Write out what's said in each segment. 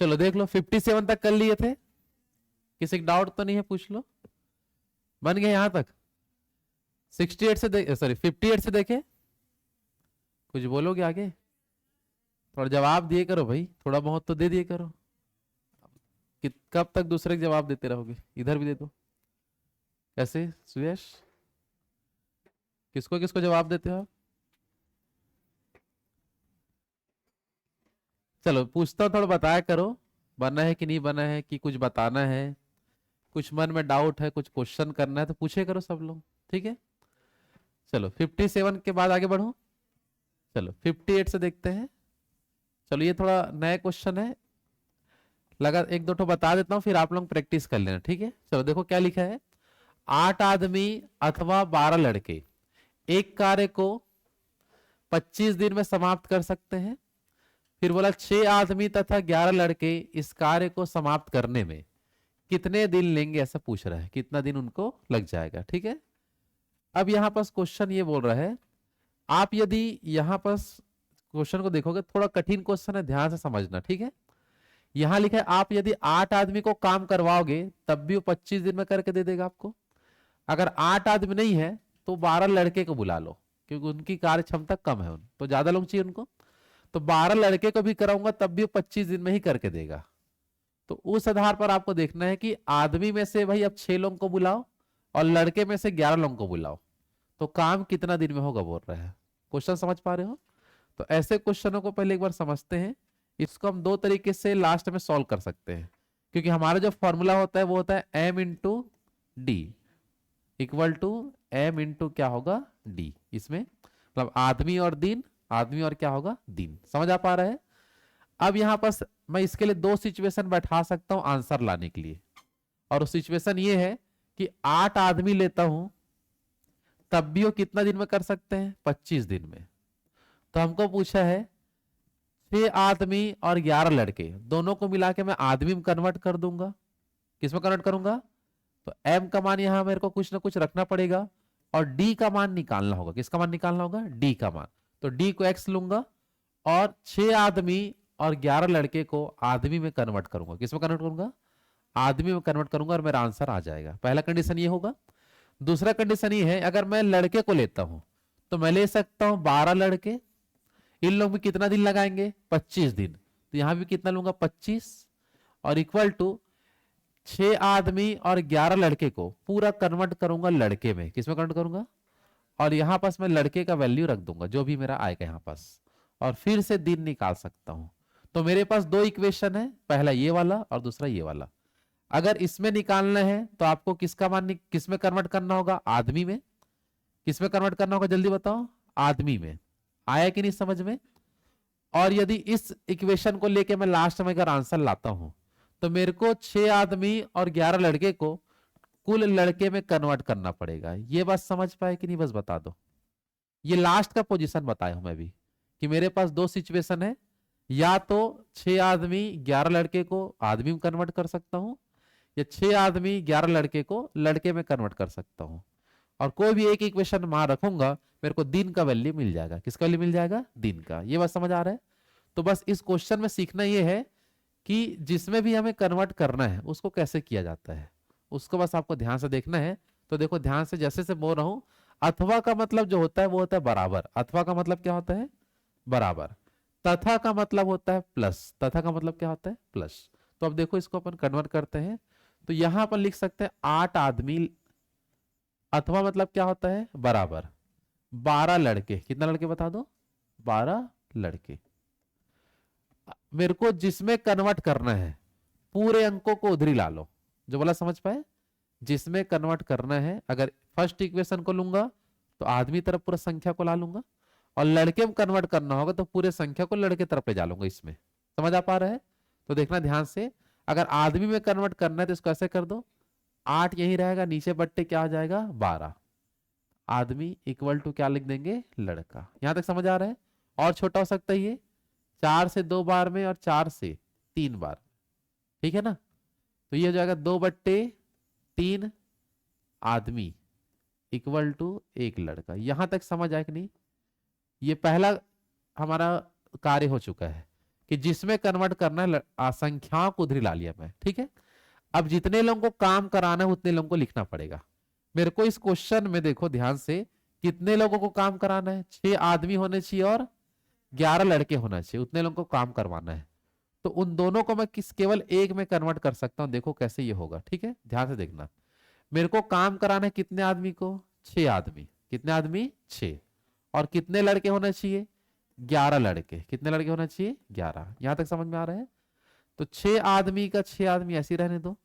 चलो देख लो 57 तक कर लिए थे, किसी डाउट तो नहीं है, पूछ लो। बन गए यहां तक? 68 से सॉरी 58 से देखे, कुछ बोलोगे आगे? थोड़ा जवाब दिए करो भाई, थोड़ा बहुत तो दे दिए करो। कब तक दूसरे के जवाब देते रहोगे? इधर भी दे दो। कैसे सुयश, किसको किसको जवाब देते हो आप? चलो पूछता हूँ, थोड़ा बताया करो, बना है कि नहीं बना है, कि कुछ बताना है, कुछ मन में डाउट है, कुछ क्वेश्चन करना है तो पूछे करो सब लोग, ठीक है। चलो 57 के बाद आगे बढ़ो। चलो 58 से देखते हैं। चलो ये थोड़ा नया क्वेश्चन है, लगा एक दो ठो बता देता हूँ, फिर आप लोग प्रैक्टिस कर लेना, ठीक है। चलो देखो क्या लिखा है। 8 आदमी अथवा 12 लड़के एक कार्य को 25 दिन में समाप्त कर सकते हैं। फिर बोला 6 आदमी तथा 11 लड़के इस कार्य को समाप्त करने में कितने दिन लेंगे, ऐसा पूछ रहा है, कितना दिन उनको लग जाएगा, ठीक है। अब यहां पर क्वेश्चन ये बोल रहा है, आप यदि यहां पर क्वेश्चन को देखोगे, थोड़ा कठिन क्वेश्चन है, ध्यान से समझना, ठीक है। यहां लिखा है आप यदि 8 आदमी को काम करवाओगे तब भी वो 25 दिन में करके दे देगा आपको। अगर 8 आदमी नहीं है तो 12 लड़के को बुला लो, क्योंकि उनकी कार्य क्षमता कम है, तो ज्यादा लोग चाहिए उनको, तो 12 लड़के को भी कराऊंगा तब भी वो 25 दिन में ही करके देगा। तो उस आधार पर आपको देखना है कि आदमी में से भाई अब 6 लोगों को बुलाओ और लड़के में से 11 लोगों को बुलाओ, तो काम कितना दिन में होगा बोल रहा है। क्वेश्चन समझ पा रहे हो? तो ऐसे क्वेश्चनों को पहले एक बार समझते हैं। इसको हम दो तरीके से लास्ट में सॉल्व कर सकते हैं, क्योंकि हमारा जो फॉर्मूला होता है वो होता है M into D equal to M into क्या होगा, डी। इसमें मतलब आदमी और दिन, आदमी और क्या होगा, दिन। समझ आ पा रहा है? अब यहां पर मैं इसके लिए दो सिचुएशन बैठा सकता हूं आंसर लाने के लिए, और सिचुएशन ये है कि 8 आदमी लेता हूं तब भी वो कितना दिन में कर सकते हैं, 25 दिन में। तो हमको पूछा है 6 आदमी और 11 लड़के दोनों को मिला के मैं आदमी में कन्वर्ट कर दूंगा। किसमें कन्वर्ट करूंगा? तो m का मान यहां मेरे को कुछ ना कुछ रखना पड़ेगा, और d का मान निकालना होगा। किसका मान निकालना होगा? d का मान। तो d को x लूंगा और 6 आदमी और 11 लड़के को आदमी में कन्वर्ट करूंगा। किसमें कन्वर्ट करूंगा? आदमी में कन्वर्ट करूंगा, और मेरा आंसर आ जाएगा। पहला कंडीशन ये होगा। दूसरा कंडीशन ये है, अगर मैं लड़के को लेता हूं तो मैं ले सकता हूं 12 लड़के, इन लोग भी कितना दिन लगाएंगे, 25 दिन। तो यहां भी कितना लूंगा, 25, और इक्वल टू 6 आदमी और 11 लड़के को पूरा कन्वर्ट करूंगा लड़के में। किसमें कन्वर्ट करूंगा? और यहां पास मैं लड़के का वैल्यू रख दूंगा जो भी मेरा आएगा यहां पास, और फिर से दिन निकाल सकता हूं। तो मेरे पास दो इक्वेशन है, पहला ये वाला और दूसरा ये वाला। अगर इसमें निकालना है तो आपको किसका मान किसमें कन्वर्ट करना होगा, आदमी में। किसमें कन्वर्ट करना होगा जल्दी बताओ, आदमी में। आया कि नहीं समझ में? और यदि इस इक्वेशन को लेके मैं लास्ट में अगर आंसर लाता हूं तो मेरे को 6 आदमी और 11 लड़के को कुल लड़के में कन्वर्ट करना पड़ेगा। ये बात समझ पाए कि नहीं, बस बता दो। ये लास्ट का पोजीशन बताया हूं मैं भी, कि मेरे पास दो सिचुएशन है, या तो 6 आदमी 11 लड़के को आदमी में कन्वर्ट कर सकता हूं, या 6 आदमी 11 लड़के को लड़के में कन्वर्ट कर सकता हूं, और कोई भी एक इक्वेशन वहां रखूंगा, मेरे को दिन का वैल्यू मिल जाएगा। किसका वैल्यू मिल जाएगा? दिन का। ये बात समझ आ रहा है? तो बस इस क्वेश्चन में सीखना यह है कि जिसमें भी हमें कन्वर्ट करना है उसको कैसे किया जाता है, उसको बस आपको ध्यान से देखना है। तो देखो ध्यान से, जैसे से बोल रहा हूं, अथवा का मतलब जो होता है वो होता है बराबर। अथवा का मतलब क्या होता है? बराबर। तथा का मतलब होता है प्लस। तथा का मतलब क्या होता है? प्लस। तो अब देखो इसको अपन कन्वर्ट करते हैं, तो यहां पर लिख सकते हैं 8 आदमी, अथवा मतलब क्या होता है? बराबर 12 लड़के। कितना लड़के बता दो? 12 लड़के। मेरे को जिसमें कन्वर्ट करना है पूरे अंकों को उधर ही ला लो। जो बोला समझ पाए? जिसमें कन्वर्ट करना है, अगर फर्स्ट इक्वेशन को लूंगा तो आदमी तरफ पूरा संख्या को ला लूंगा, और लड़के में कन्वर्ट करना होगा तो पूरे संख्या को लड़के तरफ ले जा लूंगा। इसमें समझ आ पा रहा है? तो देखना ध्यान से, अगर आदमी में कन्वर्ट करना है तो इसको ऐसे कर दो, 8 यही रहेगा, नीचे बट्टे क्या आ जाएगा, 12। आदमी इक्वल टू क्या लिख देंगे, लड़का। यहां तक समझ आ रहा है? और छोटा हो सकता है ये, 4 से 2 बार में और 4 से 3 बार। ठीक है ना? तो ये हो जाएगा 2/3 आदमी इक्वल टू 1 लड़का। यहां तक समझ आया कि नहीं? ये पहला हमारा कार्य हो चुका है कि जिसमें कन्वर्ट करना है संख्याओं को उधर ला लिया मैं, ठीक है। अब जितने लोगों को काम कराना है उतने लोगों को लिखना पड़ेगा। मेरे को इस क्वेश्चन में देखो ध्यान से, कितने लोगों को काम कराना है, 6 आदमी होने चाहिए और 11 लड़के होना चाहिए, उतने लोगों को काम करवाना है। तो उन दोनों को मैं केवल एक में कन्वर्ट कर सकता हूं। देखो कैसे ये होगा, ठीक है, ध्यान से देखना। मेरे को काम कराना है कितने आदमी को, 6 आदमी। कितने आदमी, 6। और कितने लड़के होने चाहिए, 11 लड़के। कितने लड़के होना चाहिए, 11। यहां तक समझ में आ रहा है। तो 6 आदमी का 6 आदमी ऐसे ही रहने दो,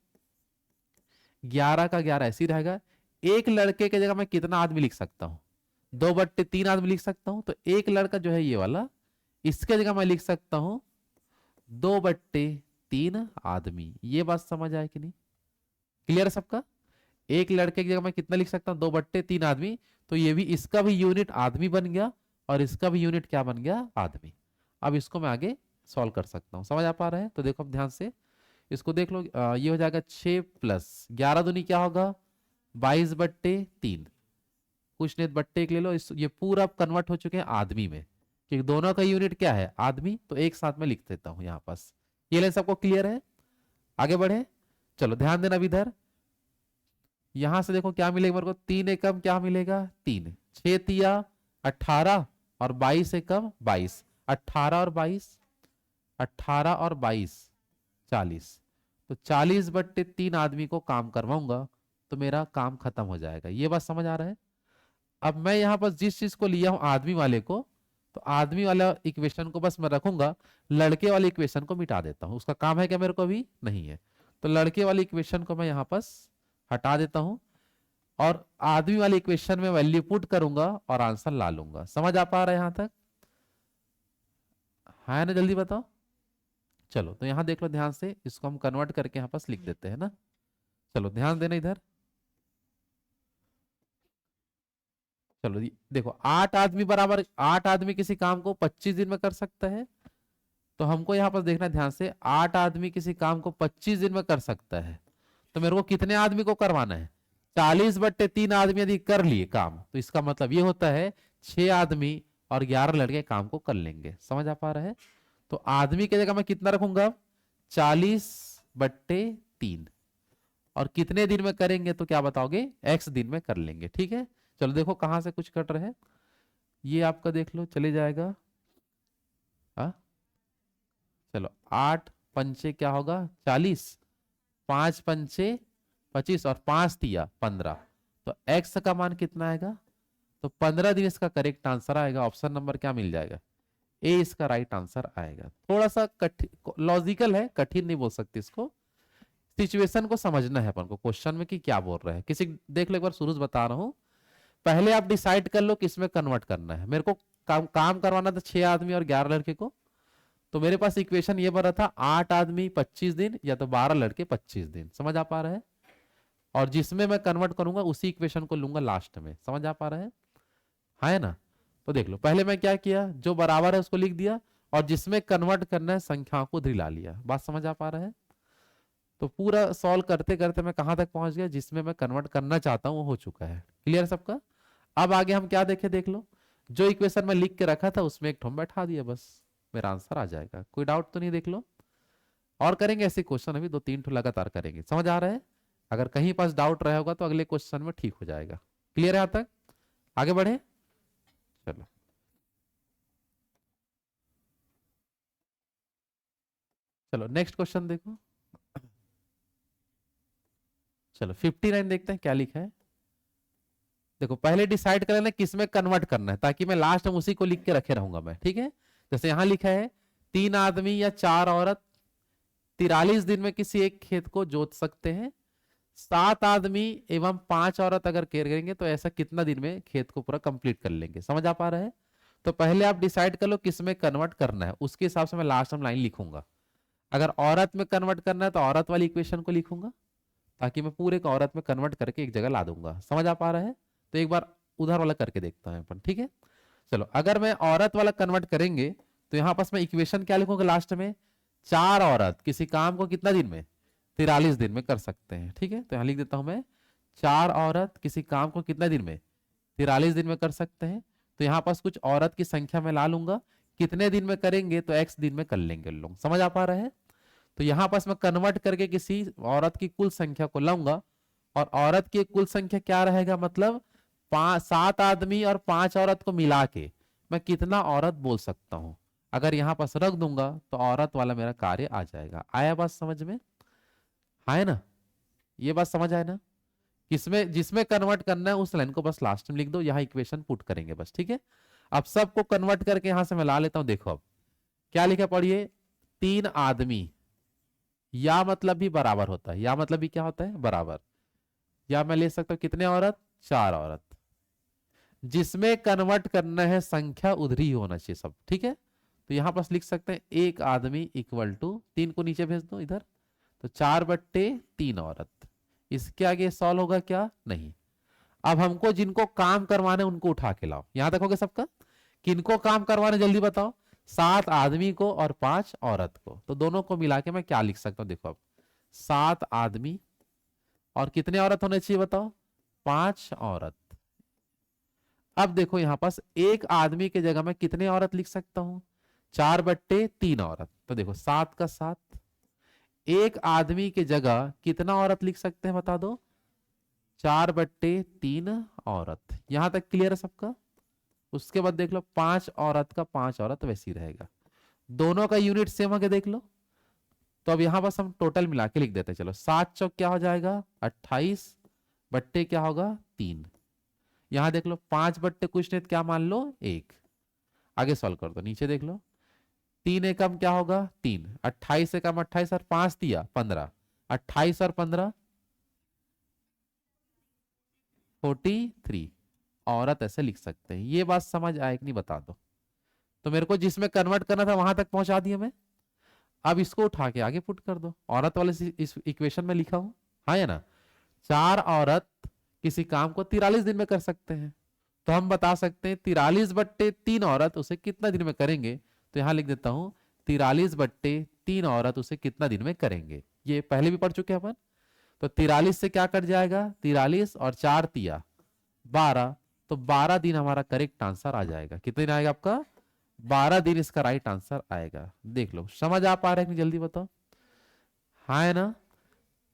11 का 11 ऐसे ही रहेगा। एक लड़के की जगह मैं कितना आदमी लिख सकता हूं, 2/3 आदमी लिख सकता हूं। तो एक लड़का जो है ये वाला, इसके जगह मैं लिख सकता हूं 2/3 आदमी। ये बात समझ आए कि नहीं, क्लियर है सबका। एक लड़के की जगह मैं कितना लिख सकता हूं, 2/3 आदमी। तो ये भी, इसका भी यूनिट आदमी बन गया और इसका भी यूनिट क्या बन गया, आदमी। अब इसको मैं आगे सॉल्व कर सकता हूं, समझ आ पा रहा है। तो देखो अब ध्यान से इसको देख लो। ये हो जाएगा 6 + 11 दूनी क्या होगा, 22/3। कुछ नहीं, बट्टे एक ले लो। ये पूरा कन्वर्ट हो चुके हैं आदमी में, कि दोनों का यूनिट क्या है, आदमी। तो एक साथ में लिख देता हूं यहां पास। ये लाइन सबको क्लियर है, आगे बढ़े। चलो ध्यान देना अब इधर, यहां से देखो क्या मिलेगा मेरे को, 3 एकम क्या मिलेगा, 3। 6 तिया 18 और 22 एकम 22। 18 और 22, 18 और 22 40। तो 40/3 आदमी को काम करवाऊंगा तो मेरा काम खत्म हो जाएगा। ये बात समझ आ रहा है। अब मैं यहां पर जिस चीज को लिया हूं आदमी वाले को, तो आदमी वाला इक्वेशन को बस मैं रखूंगा, लड़के वाले इक्वेशन को मिटा देता हूं। उसका काम है क्या मेरे को, अभी नहीं है। तो लड़के वाले इक्वेशन को मैं यहां पास हटा देता हूं और आदमी वाले इक्वेशन में वैल्यू पुट करूंगा और आंसर ला लूंगा। समझ आ पा रहा है यहां तक, है ना, जल्दी बताओ। चलो तो यहां देख लो ध्यान से, इसको हम कन्वर्ट करके यहां पास लिख देते हैं ना। चलो ध्यान देना इधर। चलो देखो, 8 आदमी बराबर, 8 आदमी किसी काम को 25 दिन में कर सकता है। तो हमको यहां पर देखना ध्यान से, 8 आदमी किसी काम को 25 दिन में कर सकता है। तो मेरे को कितने आदमी को करवाना है, 40/3 आदमी यदि कर लिए काम, तो इसका मतलब ये होता है 6 आदमी और 11 लड़के काम को कर लेंगे। समझ आ पा रहा है। तो आदमी की जगह मैं कितना रखूंगा, 40/3। और कितने दिन में करेंगे, तो क्या बताओगे, x दिन में कर लेंगे, ठीक है। चलो देखो कहां से कुछ कट रहे हैं, ये आपका देख लो चले जाएगा। हाँ चलो, 8 पंचे क्या होगा, 40, 5 पंचे 25 और 5 तिया 15। तो x का मान कितना आएगा, तो 15 दिन इसका करेक्ट आंसर आएगा। ऑप्शन नंबर क्या मिल जाएगा, ए इसका राइट आंसर आएगा। थोड़ा सा कठिन लॉजिकल है, कठिन नहीं बोल सकते इसको। सिचुएशन को समझना है अपन को क्वेश्चन में कि क्या बोल रहा है। किसी देख लो एक बार, शुरू से बता रहा हूं। पहले आप डिसाइड कर लो किसमें कन्वर्ट करना है। मेरे को काम करवाना था 6 आदमी और 11 लड़के को। तो मेरे पास इक्वेशन ये बना था, 8 आदमी 25 दिन या तो 12 लड़के 25 दिन। समझ आ पा रहा है। और जिसमें मैं कन्वर्ट करूंगा उसी इक्वेशन को लूंगा लास्ट में। समझ आ पा रहा है ना। तो देख लो, पहले मैं क्या किया, जो बराबर है उसको लिख दिया और जिसमें कन्वर्ट करना है संख्याओं को धिला लिया। बात समझ आ पा रहा है। तो पूरा सॉल्व करते करते मैं कहां तक पहुंच गया, जिसमें मैं कन्वर्ट करना चाहता हूं वो हो चुका है। क्लियर सबका। अब आगे हम क्या देखें, देख लो। जो इक्वेशन में लिख के रखा था उसमें एक ठोम बैठा दिया, बस मेरा आंसर आ जाएगा। कोई डाउट तो नहीं, देख लो। और करेंगे ऐसे क्वेश्चन, अभी 2-3 ठो लगातार करेंगे। समझ आ रहा है। अगर कहीं पास डाउट रहा होगा तो अगले क्वेश्चन में ठीक हो जाएगा। क्लियर है यहां तक, आगे बढ़े। चलो चलो नेक्स्ट क्वेश्चन देखो। चलो 59 देखते हैं क्या लिखा है। देखो पहले डिसाइड कर लेना किस में कन्वर्ट करना है, ताकि मैं लास्ट में उसी को लिख के रखे रहूंगा मैं, ठीक है। जैसे यहां लिखा है 3 आदमी या 4 औरत 43 दिन में किसी एक खेत को जोत सकते हैं। 7 आदमी एवं 5 औरत अगर करेंगे तो ऐसा कितना दिन में खेत को पूरा कंप्लीट कर लेंगे। समझ आ पा रहा है। तो पहले आप डिसाइड कर लो किस में कन्वर्ट करना है, उसके हिसाब से मैं लास्ट में लाइन लिखूंगा। अगर औरत में कन्वर्ट करना है तो औरत वाली इक्वेशन को लिखूंगा, ताकि मैं पूरे को औरत में कन्वर्ट करके एक जगह ला दूंगा। समझ आ पा रहा है। तो एक बार उधर वाला करके देखता है अपन, ठीक है। चलो अगर मैं औरत वाला कन्वर्ट करेंगे तो यहां पास मैं इक्वेशन क्या लिखूंगा लास्ट में, 4 औरत किसी काम को कितना दिन में, 43 दिन में कर सकते हैं, ठीक है। तो यहां लिख देता हूं मैं, 4 औरत किसी काम को कितना दिन में, 43 दिन में कर सकते हैं। तो यहां पास कुछ औरत की संख्या में ला लूंगा, कितने दिन में करेंगे तो x दिन में कर लेंगे लोग। समझ आ पा रहे हैं? तो यहां पास मैं कन्वर्ट करके किसी औरत की कुल संख्या को लाऊंगा, और औरत की कुल संख्या क्या रहेगा, मतलब 7 आदमी और 5 औरत को मिला के मैं कितना औरत बोल सकता हूं। अगर यहां पास रख दूंगा तो औरत वाला मेरा कार्य आ जाएगा। आया बात समझ में? है ना? ये बात समझ आए ना? किसमें जिसमें कन्वर्ट करना है उस लाइन को बस लास्ट में लिख दो, यहां इक्वेशन पुट करेंगे बस, ठीक है। अब सबको कन्वर्ट करके यहां से मैं ला लेता हूं। देखो अब क्या लिखा पढ़िए, 3 आदमी, या मतलब भी बराबर होता है, या मतलब भी क्या होता है, बराबर। या मैं ले सकता हूं कितने औरत, 4 औरत। जिसमें कन्वर्ट करना है संख्या उधर ही होना चाहिए सब, ठीक है। तो यहां पर लिख सकते हैं एक आदमी इक्वल टू 3 को नीचे भेज दो इधर, तो 4/3 औरत। इसके आगे सॉल्व होगा क्या, नहीं। अब हमको जिनको काम करवाने उनको उठा के लाओ। यहां तक हो गया सबका? किनको काम करवाने जल्दी बताओ, 7 आदमी को और 5 औरत को। तो दोनों को मिला के मैं क्या लिख सकता हूं, देखो अब 7 आदमी और कितने औरत होने चाहिए बताओ, 5 औरत। अब देखो यहां पास एक आदमी की जगह मैं कितने औरत लिख सकता हूं, 4/3 औरत। तो देखो 7 का 7, एक आदमी की जगह कितना औरत लिख सकते हैं बता दो, 4/3 औरत। यहां तक क्लियर है सबका? उसके बाद देख लो 5 औरत का 5 औरत वैसी रहेगा, दोनों का यूनिट सेम है, देख लो। तो अब यहां बस हम टोटल मिला के लिख देते हैं। चलो 7 चौक क्या हो जाएगा, 28 बट्टे क्या होगा, 3। यहां देख लो 5 बट्टे कुछ नहीं, क्या मान लो 1। आगे सॉल्व कर दो, नीचे देख लो 3 एकम क्या होगा 3, 28 एकम 28 और 5 दिया 15, 28 और 15 43 औरत ऐसे लिख सकते हैं। ये बात समझ आए कि नहीं बता दो। तो मेरे को जिसमें कन्वर्ट करना था वहां तक पहुंचा दिया मैं। अब इसको उठा के आगे पुट कर दो, औरत वाले इस इक्वेशन में लिखा हूं, हाँ या ना। 4 औरत किसी काम को 43 दिन में कर सकते हैं, तो हम बता सकते हैं 43/3 औरत उसे कितना दिन में करेंगे। तो यहां लिख देता हूं 43/3 औरत उसे कितना दिन में करेंगे। ये पहले भी पढ़ चुके हैं अपन। तो 43 से क्या कट जाएगा, 43 और 4 तिया 12, तो 12 दिन हमारा करेक्ट आंसर आ जाएगा। कितने दिन आएगा आपका, 12 दिन इसका राइट आंसर आएगा। देख लो समझ आ पा रहे हैं कि जल्दी बताओ, हाँ है ना।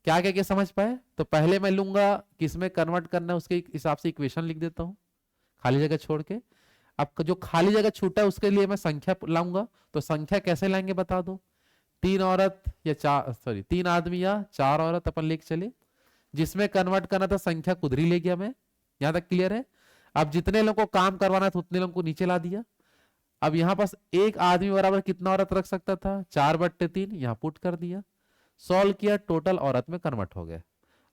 क्या क्या क्या समझ पाए? तो पहले मैं लूंगा किसमें कन्वर्ट करना है उसके हिसाब से इक्वेशन लिख देता हूं, खाली जगह छोड़ के। अब जो खाली जगह छूटा है उसके लिए मैं संख्या लाऊंगा। तो संख्या कैसे लाएंगे बता दो, 3 औरत या 4, सॉरी 3 आदमी या 4 औरत अपन लेके चले। जिसमें कन्वर्ट करना था संख्या कुदरी ले गया मैं। यहां तक क्लियर है? अब जितने लोगों को काम करवाना था उतने लोगों को नीचे ला दिया। अब यहां पास एक आदमी बराबर कितना औरत रख सकता था, 4/3, यहां पुट कर दिया। सॉल्व किया, टोटल औरत में कन्वर्ट हो गए।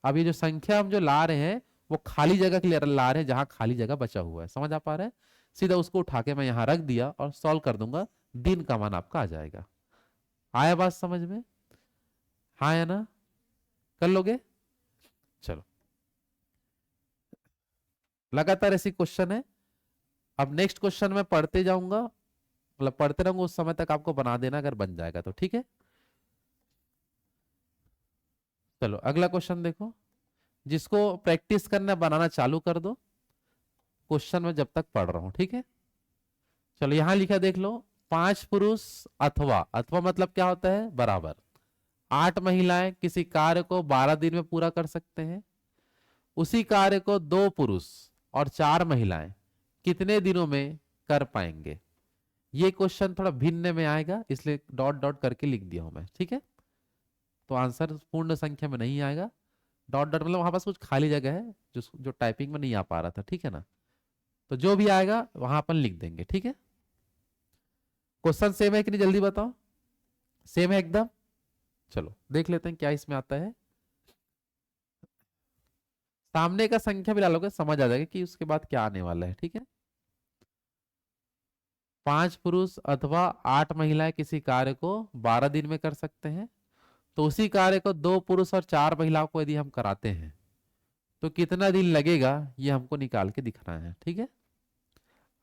अब ये जो संख्या हम जो ला रहे हैं वो खाली जगह के लिए ला रहे हैं, जहां खाली जगह बचा हुआ है। समझ आ पा रहा है? सीधा उसको उठा के मैं यहां रख दिया और सॉल्व कर दूंगा, दिन का मान आपका आ जाएगा। आया बात समझ में, हाँ या ना? कर लोगे? चलो लगातार ऐसी क्वेश्चन है। अब नेक्स्ट क्वेश्चन मैं पढ़ते जाऊंगा, मतलब पढ़ते रहूंगा, उस समय तक आपको बना देना अगर बन जाएगा तो, ठीक है। चलो अगला क्वेश्चन देखो, जिसको प्रैक्टिस करना बनाना चालू कर दो क्वेश्चन में जब तक पढ़ रहा हूं, ठीक है। चलो यहां लिखा देख लो, 5 पुरुष अथवा, अथवा मतलब क्या होता है, बराबर 8 महिलाएं किसी कार्य को 12 दिन में पूरा कर सकते हैं। उसी कार्य को 2 पुरुष और 4 महिलाएं कितने दिनों में कर पाएंगे। ये क्वेश्चन थोड़ा भिन्न में आएगा, इसलिए डॉट डॉट करके लिख दिया हूं मैं, ठीक है। तो आंसर पूर्ण संख्या में नहीं आएगा, डॉट डॉट मतलब वहां पास कुछ खाली जगह है जो जो टाइपिंग में नहीं आ पा रहा था, ठीक है ना। तो जो भी आएगा वहां अपन लिख देंगे, ठीक है। क्वेश्चन सेम है कि नहीं जल्दी बताओ, सेम है एकदम। चलो देख लेते हैं क्या इसमें आता है। सामने का संख्या भी डालोगे समझ आ जाएगा कि उसके बाद क्या आने वाला है, ठीक है। 5 पुरुष अथवा 8 महिलाएं किसी कार्य को 12 दिन में कर सकते हैं। तो उसी कार्य को 2 पुरुष और 4 महिलाओं को यदि हम कराते हैं तो कितना दिन लगेगा, ये हमको निकाल के दिखना है, ठीक है।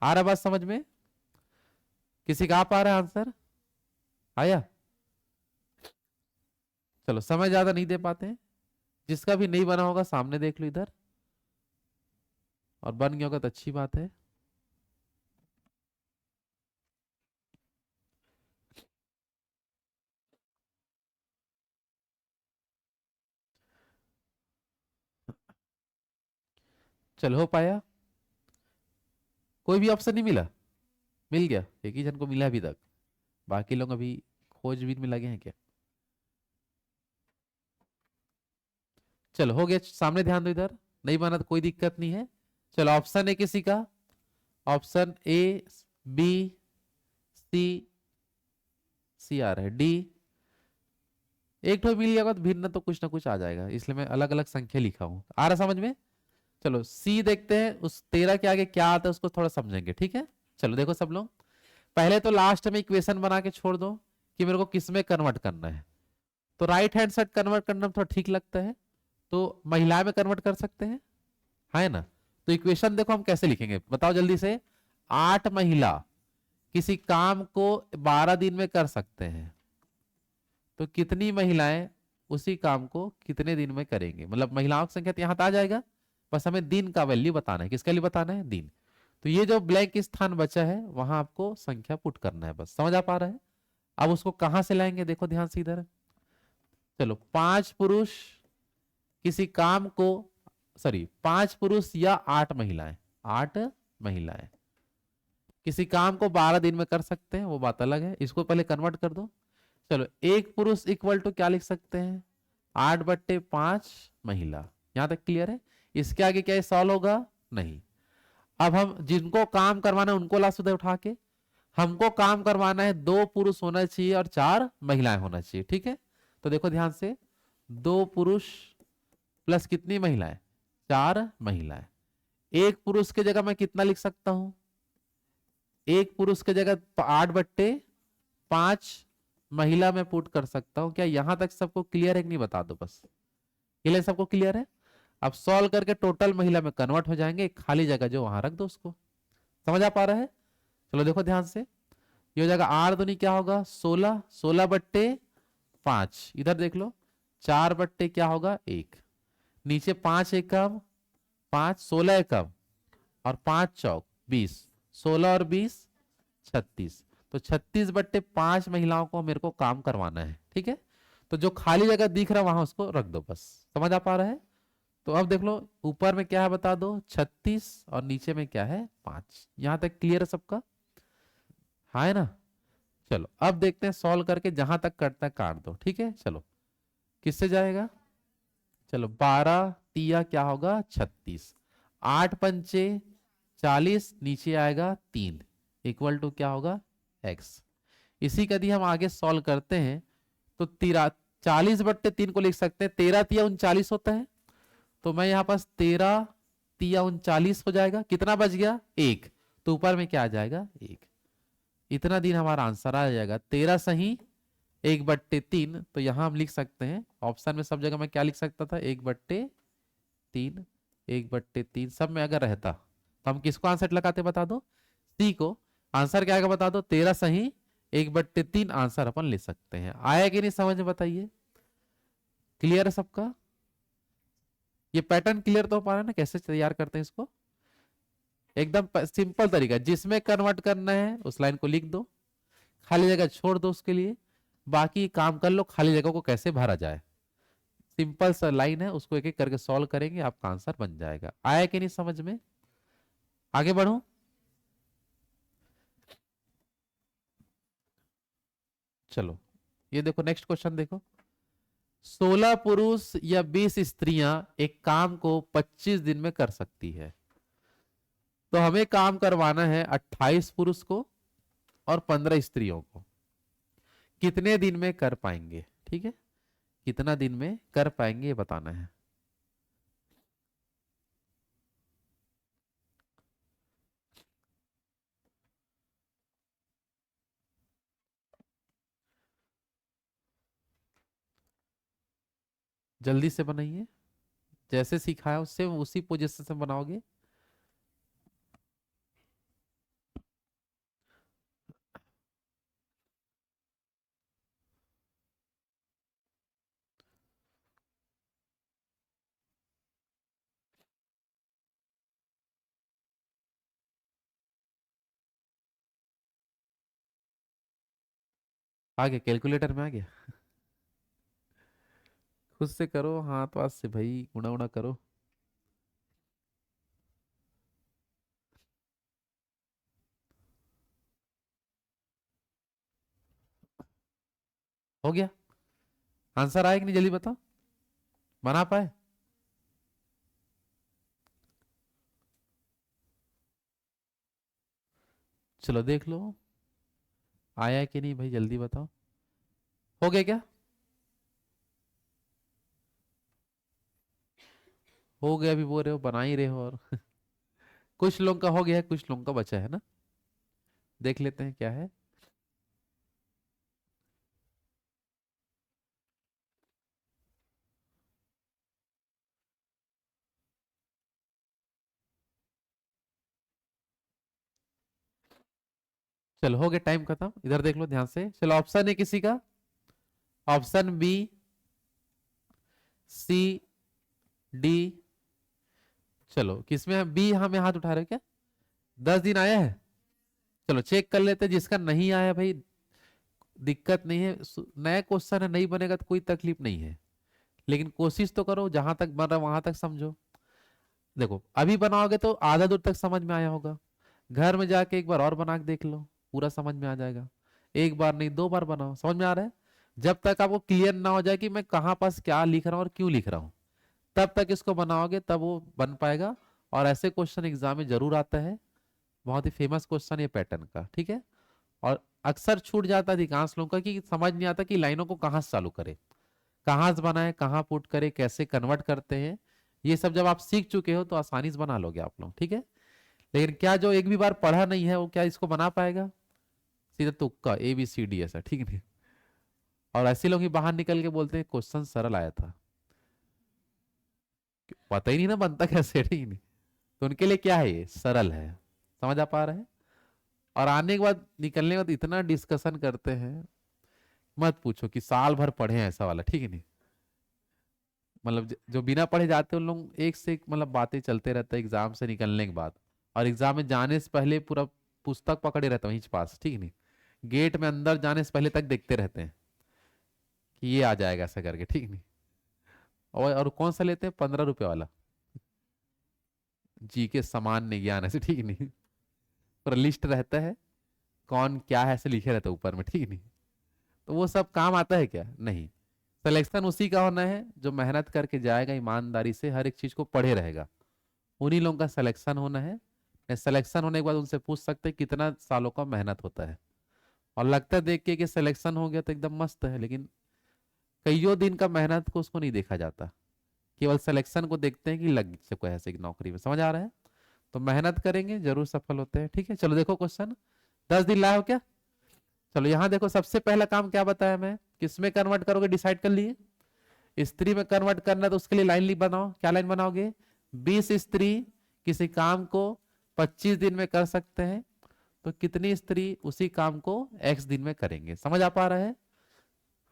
आ रहा बात समझ में? किसी का आ पा रहा है आंसर, आया? चलो समय ज्यादा नहीं दे पाते हैं, जिसका भी नहीं बना होगा सामने देख लो इधर, और बन गया होगा तो अच्छी बात है। चल हो पाया? कोई भी ऑप्शन नहीं मिला? मिल गया, एक ही जन को मिला अभी तक, बाकी लोग अभी खोजबीन में लगे हैं क्या? चलो हो गया, सामने ध्यान दो इधर, नहीं बना तो कोई दिक्कत नहीं है। चलो ऑप्शन है किसी का, ऑप्शन ए, बी, सी, सी आ रहा है, डी। एक तो मिल जाएगा तो भिन्न तो कुछ ना कुछ आ जाएगा, इसलिए मैं अलग अलग संख्या लिखा हूं, आ रहा समझ में? चलो सी देखते हैं, उस 13 के आगे क्या आता है उसको थोड़ा समझेंगे, ठीक है? चलो देखो सब लोग, पहले तो लास्ट में इक्वेशन बना के छोड़ दो कि मेरे को किस में कन्वर्ट करना है। तो राइट हैंड साइड कन्वर्ट करना में थोड़ा ठीक लगता है, तो महिला में कन्वर्ट कर सकते हैं, है ना? तो इक्वेशन देखो हम कैसे लिखेंगे, बताओ जल्दी से। 8 महिला किसी काम को 12 दिन में कर सकते हैं, तो कितनी महिलाएं उसी काम को कितने दिन में करेंगे, मतलब महिलाओं की संख्या तो यहां आ जाएगा, बस हमें दिन का वैल्यू बताना है, किसका लिए बताना है, दिन। तो ये जो ब्लैंक स्थान बचा है वहां आपको संख्या पुट करना है, बस समझ आ पा रहा है? अब उसको कहां से लाएंगे, देखो ध्यान से इधर। चलो 5 पुरुष किसी काम को, सॉरी 5 पुरुष या 8 महिलाएं, 8 महिलाएं किसी काम को 12 दिन में कर सकते हैं, वो बात अलग है, इसको पहले कन्वर्ट कर दो। चलो एक पुरुष इक्वल टू क्या लिख सकते हैं, 8/5 महिला। यहां तक क्लियर है? इसके आगे क्या सॉल्व होगा? नहीं। अब हम जिनको काम करवाना है उनको ला सुधे उठा के, हमको काम करवाना है 2 पुरुष होना चाहिए और 4 महिलाएं होना चाहिए, ठीक है? तो देखो ध्यान से, 2 पुरुष प्लस कितनी महिलाएं, 4 महिलाएं। एक पुरुष की जगह मैं कितना लिख सकता हूं, एक पुरुष की जगह 8/5 महिला में पुट कर सकता हूं। क्या यहां तक सबको क्लियर है कि नहीं, बता दो बस, क्लियर, सबको क्लियर है? अब सॉल्व करके टोटल महिला में कन्वर्ट हो जाएंगे, खाली जगह जो वहां रख दो उसको। समझ आ पा रहा है? चलो देखो ध्यान से, ये हो जाएगा 8 दूनी क्या होगा, 16, 16/5, इधर देख लो, 4 बट्टे क्या होगा, 1, नीचे 5 एकम 5, 16 एकम, और 5 चौक 20, 16 और 20 36, तो 36/5 महिलाओं को मेरे को काम करवाना है, ठीक है? तो जो खाली जगह दिख रहा है वहां उसको रख दो, बस समझ आ पा रहा है? तो अब देख लो ऊपर में क्या है बता दो, 36, और नीचे में क्या है, 5। यहां तक क्लियर है सबका? हाँ है ना? चलो अब देखते हैं सॉल्व करके, जहां तक करता है काट दो, ठीक है? चलो किससे जाएगा, चलो 12 तिया क्या होगा, 36, 8 पंचे 40, नीचे आएगा 3, इक्वल टू क्या होगा, x। इसी का यदि हम आगे सॉल्व करते हैं तो 40/3 को लिख सकते हैं, 13 तिया 39 होता है, तो मैं यहाँ पास 13 तिया 39 हो जाएगा, कितना बच गया, 1, तो ऊपर में क्या आ जाएगा, 1। इतना दिन हमारा आंसर आ जाएगा, 13 सही 1/3। तो यहां हम लिख सकते हैं ऑप्शन में, सब जगह मैं क्या लिख सकता था, 1/3, 1/3 सब में अगर रहता तो हम किसको आंसर लगाते बता दो, सी को। आंसर क्या आएगा बता दो, 13 सही 1/3 आंसर अपन ले सकते हैं। आया कि नहीं समझ में, बताइए? क्लियर है सबका? ये पैटर्न क्लियर तो हो पा रहा है ना, कैसे तैयार करते हैं इसको? एकदम सिंपल तरीका, जिसमें कन्वर्ट करना है उस लाइन को लिख दो, खाली जगह छोड़ दो उसके लिए, बाकी काम कर लो खाली जगह को कैसे भरा जाए। सिंपल सा लाइन है, उसको एक एक करके सॉल्व करेंगे, आपका आंसर बन जाएगा। आया कि नहीं समझ में? आगे बढ़ो। चलो ये देखो नेक्स्ट क्वेश्चन देखो, 16 पुरुष या 20 स्त्रियां एक काम को 25 दिन में कर सकती है, तो हमें काम करवाना है 28 पुरुष को और 15 स्त्रियों को, कितने दिन में कर पाएंगे, ठीक है? कितना दिन में कर पाएंगे ये बताना है। जल्दी से बनाइए, जैसे सिखाया उससे उसी पोजीशन से बनाओगे। आ गया, कैलकुलेटर में आ गया? खुद से करो, हाथ वाथ से भाई, गुणा उड़ा करो। हो गया। आंसर आया कि नहीं, जल्दी बताओ, बना पाए? चलो देख लो आया कि नहीं भाई, जल्दी बताओ। हो गया क्या? हो गया, अभी बोल रहे हो बना ही रहे हो और कुछ लोगों का हो गया है, कुछ लोगों का बचा है ना। देख लेते हैं क्या है। चलो हो गया, टाइम खत्म, इधर देख लो ध्यान से। चलो ऑप्शन है किसी का, ऑप्शन बी, सी, डी। चलो किसमें बी, हमें हाथ उठा रहे हो क्या? 10 दिन आया है? चलो चेक कर लेते हैं, जिसका नहीं आया भाई दिक्कत नहीं है, नया क्वेश्चन है, नहीं बनेगा तो कोई तकलीफ नहीं है, लेकिन कोशिश तो करो, जहां तक बन रहा वहां तक समझो। देखो अभी बनाओगे तो आधा दूर तक समझ में आया होगा, घर में जाके एक बार और बना के देख लो, पूरा समझ में आ जाएगा। एक बार नहीं 2 बार बनाओ, समझ में आ रहा है। जब तक आपको क्लियर ना हो जाए कि मैं कहाँ पास क्या लिख रहा हूँ और क्यों लिख रहा हूँ, तब तक इसको बनाओगे तब वो बन पाएगा। और ऐसे क्वेश्चन एग्जाम में जरूर आता है, बहुत ही फेमस क्वेश्चन ये पैटर्न का, ठीक है। और अक्सर छूट जाता है अधिकांश लोगों का कि समझ नहीं आता कि लाइनों को कहाँ से चालू करे, कहाँ से बनाए, कहाँ पुट करे, कैसे कन्वर्ट करते हैं। ये सब जब आप सीख चुके हो तो आसानी से बना लोगे आप लोग, ठीक है। लेकिन क्या जो एक भी बार पढ़ा नहीं है वो क्या इसको बना पाएगा? सीधा तुक्का ABCD ऐसा, ठीक नहीं। और ऐसे लोग ही बाहर निकल के बोलते हैं क्वेश्चन सरल आया था, पता ही नहीं ना बनता कैसे, ठीक नहीं। तो उनके लिए क्या है, ये सरल है, समझ आ पा रहे हैं। और आने के बाद निकलने के बाद इतना डिस्कशन करते हैं, मत पूछो कि साल भर पढ़े हैं ऐसा वाला, ठीक है नहीं। मतलब जो बिना पढ़े जाते हैं उन लोग एक से एक मतलब बातें चलते रहते हैं एग्जाम से निकलने के बाद। और एग्जाम में जाने से पहले पूरा पुस्तक पकड़े रहते हैं वहीं पास, ठीक नहीं। गेट में अंदर जाने से पहले तक देखते रहते हैं कि ये आ जाएगा ऐसा करके, ठीक नहीं। और कौन सा लेते हैं, 15 रुपए वाला, जी के सामान्य ज्ञान ऐसे, ठीक नहीं। पर लिस्ट रहता है कौन क्या है ऐसे लिखे रहता है ऊपर में, ठीक नहीं। तो वो सब काम आता है क्या, नहीं। सिलेक्शन उसी का होना है जो मेहनत करके जाएगा ईमानदारी से, हर एक चीज को पढ़े रहेगा, उन्हीं लोगों का सिलेक्शन होना है। सिलेक्शन होने के बाद उनसे पूछ सकते हैं कितना सालों का मेहनत होता है। और लगता है देख के कि सिलेक्शन हो गया तो एकदम मस्त है, लेकिन कईयों दिन का मेहनत को उसको नहीं देखा जाता, केवल सिलेक्शन को देखते हैं कि लग सको ऐसे की नौकरी में, समझ आ रहा है। तो मेहनत करेंगे जरूर सफल होते हैं, ठीक है। चलो देखो क्वेश्चन, 10 दिन लाए हो क्या? चलो यहाँ देखो, सबसे पहला काम क्या बताया मैं, किसमें कन्वर्ट करोगे डिसाइड कर लिए। स्त्री में कन्वर्ट करना है तो उसके लिए लाइन लिख बनाओ, क्या लाइन बनाओगे, 20 स्त्री किसी काम को 25 दिन में कर सकते हैं, तो कितनी स्त्री उसी काम को X दिन में करेंगे, समझ आ पा रहा है,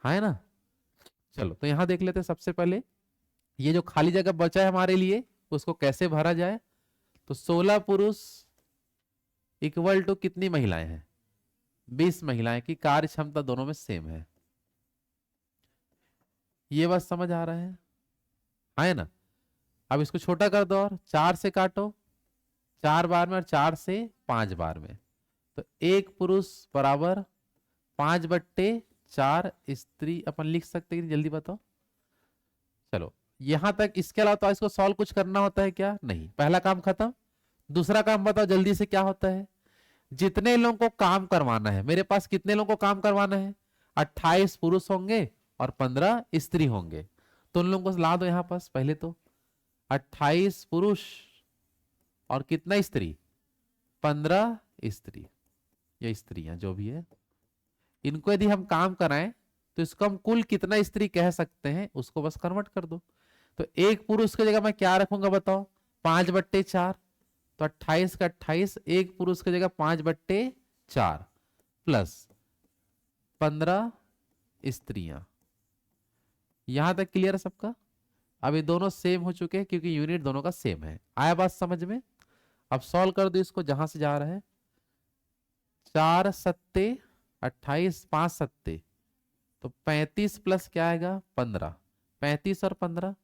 हाँ है ना। चलो तो यहां देख लेते हैं सबसे पहले, ये जो खाली जगह बचा है हमारे लिए उसको कैसे भरा जाए। तो 16 पुरुष इक्वल टू कितनी महिलाएं हैं, 20 महिलाएं की कार्य क्षमता दोनों में सेम है, ये बात समझ आ रहा है ना। अब इसको छोटा कर दो और 4 से काटो, 4 बार में और 4 से 5 बार में, तो एक पुरुष बराबर 5/4 स्त्री अपन लिख सकते हैं, जल्दी बताओ। चलो यहां तक, इसके अलावा तो इसको सॉल्व कुछ करना होता है क्या, नहीं, पहला काम खत्म। दूसरा काम बताओ जल्दी से क्या होता है, जितने लोगों को काम करवाना है, मेरे पास कितने लोगों को काम करवाना है, 28 पुरुष होंगे और 15 स्त्री होंगे, तो उन लोगों को ला दो यहां पास पहले तो। 28 पुरुष और कितना स्त्री, 15 स्त्री, या स्त्रियां जो भी है, इनको यदि हम काम कराएं तो इसको हम कुल कितना स्त्री कह सकते हैं उसको बस कन्वर्ट कर दो। तो एक पुरुष की जगह मैं क्या रखूंगा बताओ, 5/4, तो 28 का 28, एक पुरुष की जगह 5/4 प्लस 15 स्त्रियां। यहां तक क्लियर है सबका। अब ये दोनों सेम हो चुके हैं क्योंकि यूनिट दोनों का सेम है, आया बात समझ में। अब सॉल्व कर दो इसको जहां से जा रहा है, 4×7=28, 5×7 तो 35 प्लस क्या आएगा 15, 35 और 15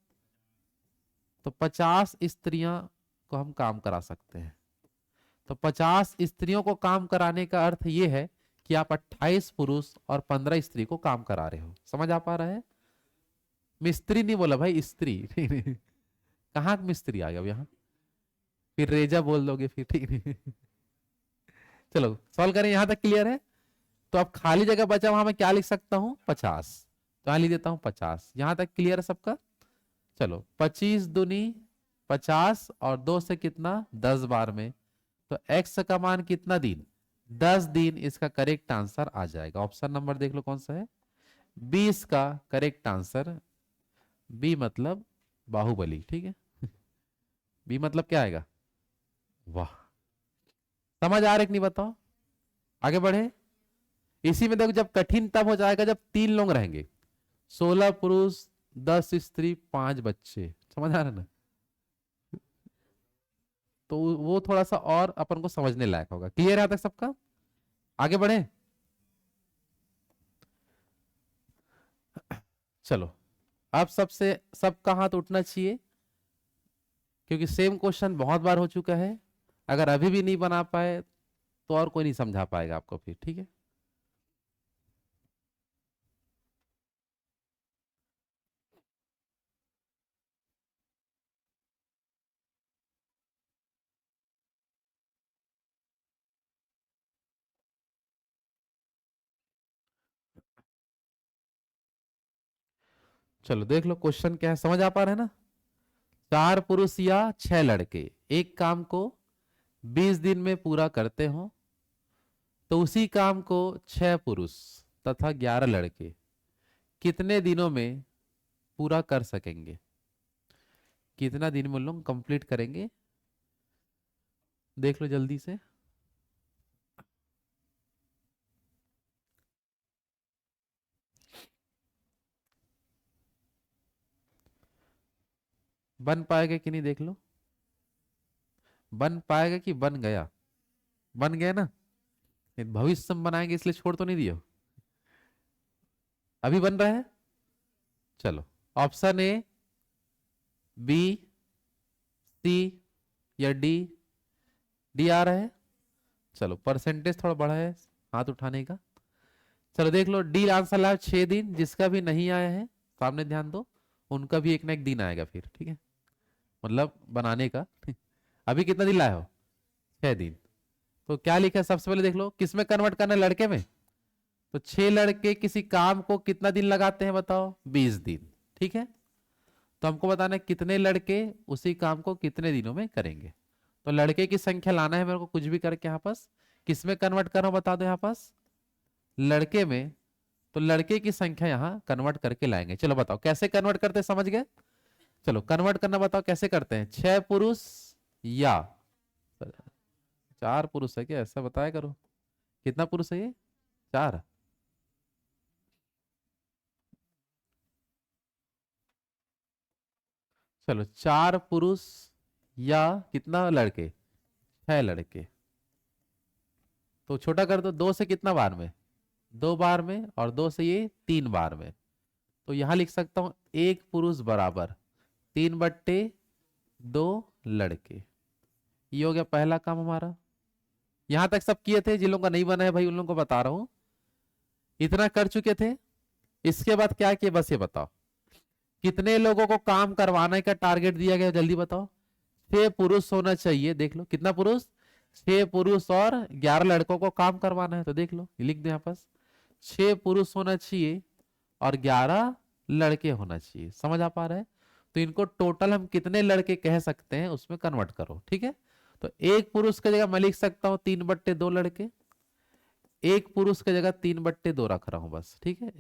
तो 50 स्त्रियां को हम काम करा सकते हैं। तो 50 स्त्रियों को काम कराने का अर्थ यह है कि आप 28 पुरुष और 15 स्त्री को काम करा रहे हो। समझ आ पा रहा है? मिस्त्री नहीं बोला भाई, स्त्री। कहाँ मिस्त्री आ गया अब यहाँ? फिर रेजा बोल दोगे फिर, ठीक नहीं। चलो सॉल्व करें, यहां तक क्लियर है? तो अब खाली जगह बचा वहां मैं क्या लिख सकता हूं? 50। तो यहां लिख देता हूं 50। यहां तक क्लियर है सबका? चलो 25 दूनी 50 और 2 से कितना 10 बार में, तो x का मान कितना दिन? 10 दिन। इसका करेक्ट आंसर आ जाएगा। ऑप्शन नंबर देख लो कौन सा है, 20 का करेक्ट आंसर। बी मतलब बाहुबली, ठीक है। बी मतलब क्या आएगा? वाह, समझ आ रहा है कि नहीं बताओ? आगे बढ़े। इसी में देखो, जब कठिन तब हो जाएगा जब 3 लोग रहेंगे, 16 पुरुष 10 स्त्री 5 बच्चे। समझ आ रहा है ना? तो वो थोड़ा सा और अपन को समझने लायक होगा। क्लियर है यहां तक सबका? आगे बढ़े। चलो अब सबसे सबका हाथ उठना चाहिए, क्योंकि सेम क्वेश्चन बहुत बार हो चुका है। अगर अभी भी नहीं बना पाए तो और कोई नहीं समझा पाएगा आपको फिर, ठीक है। चलो देख लो क्वेश्चन क्या है, समझ आ पा रहे हैं ना? 4 पुरुष या 6 लड़के एक काम को 20 दिन में पूरा करते हो, तो उसी काम को 6 पुरुष तथा 11 लड़के कितने दिनों में पूरा कर सकेंगे? कितना दिन में लोग कंप्लीट करेंगे? देख लो जल्दी से। बन पाएगा कि नहीं देख लो। बन पाएगा कि बन गया? बन गया ना? भविष्य में बनाएंगे इसलिए छोड़ तो नहीं दियो। अभी बन रहा है। चलो ऑप्शन ए, बी, सी या डी। डी आ रहा है। चलो परसेंटेज थोड़ा बड़ा है हाथ उठाने का। चलो देख लो, डी आंसर लाया 6 दिन। जिसका भी नहीं आया है सामने ध्यान दो, उनका भी एक ना एक दिन आएगा फिर, ठीक है, मतलब बनाने का। अभी कितना दिन लाए हो? 6 दिन। तो क्या लिखा है सबसे पहले देख लो, किसमें कन्वर्ट करना है? लड़के में। तो 6 लड़के किसी काम को कितना दिन लगाते हैं बताओ? 20 दिन, ठीक है। तो हमको बताना है कितने लड़के उसी काम को कितने दिनों में करेंगे। तो लड़के की संख्या लाना है मेरे को, कुछ भी करके यहाँ पास। किसमें कन्वर्ट कर रहा हूं बता दो यहाँ पास? लड़के में। तो लड़के की संख्या यहाँ कन्वर्ट करके लाएंगे। चलो बताओ कैसे कन्वर्ट करते हैं, समझ गए? चलो कन्वर्ट करना बताओ कैसे करते हैं। 6 पुरुष या 4 पुरुष है क्या, ऐसा बताया करो। कितना पुरुष है ये? 4। चलो 4 पुरुष या कितना लड़के? 6 लड़के। तो छोटा कर दो, 2 से कितना बार में? 2 बार में, और 2 से ये 3 बार में। तो यहां लिख सकता हूं 1 पुरुष बराबर 3/2 लड़के। ये हो गया पहला काम हमारा। यहां तक सब किए थे, जिन लोगों का नहीं बना है भाई उन लोगों को बता रहा हूं, इतना कर चुके थे। इसके बाद क्या किए बस ये बताओ, कितने लोगों को काम करवाने का टारगेट दिया गया जल्दी बताओ। 6 पुरुष होना चाहिए। देख लो कितना पुरुष? 6 पुरुष और 11 लड़कों को काम करवाना है। तो देख लो लिख दो यहाँ पास, 6 पुरुष होना चाहिए और 11 लड़के होना चाहिए। समझ आ पा रहा है? तो इनको टोटल हम कितने लड़के कह सकते हैं उसमें कन्वर्ट करो, ठीक है। तो 1 पुरुष की जगह मैं लिख सकता हूं 3/2 लड़के। 1 पुरुष की जगह 3/2 रख रहा हूं बस, ठीक है।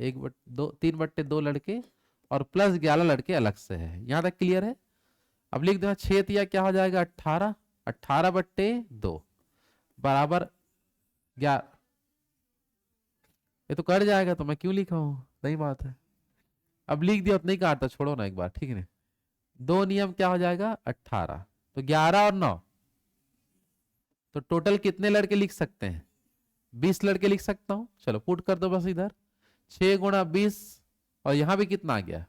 3/2 लड़के और प्लस 11 लड़के अलग से है। यहां तक क्लियर है? अब लिख दो 6 या क्या हो जाएगा 18। 18/2 बराबर 11। ये तो कट जाएगा, तो मैं क्यों लिखा हूं, सही बात है। अब लिख दिया तो नहीं काटता, छोड़ो ना एक बार, ठीक है। 2 नियम क्या हो जाएगा 18। तो 11 और 9, तो टोटल कितने लड़के लिख सकते हैं? 20 लड़के लिख सकता हूं। चलो पुट कर दो बस इधर, 6 × 20। और यहां भी कितना आ गया?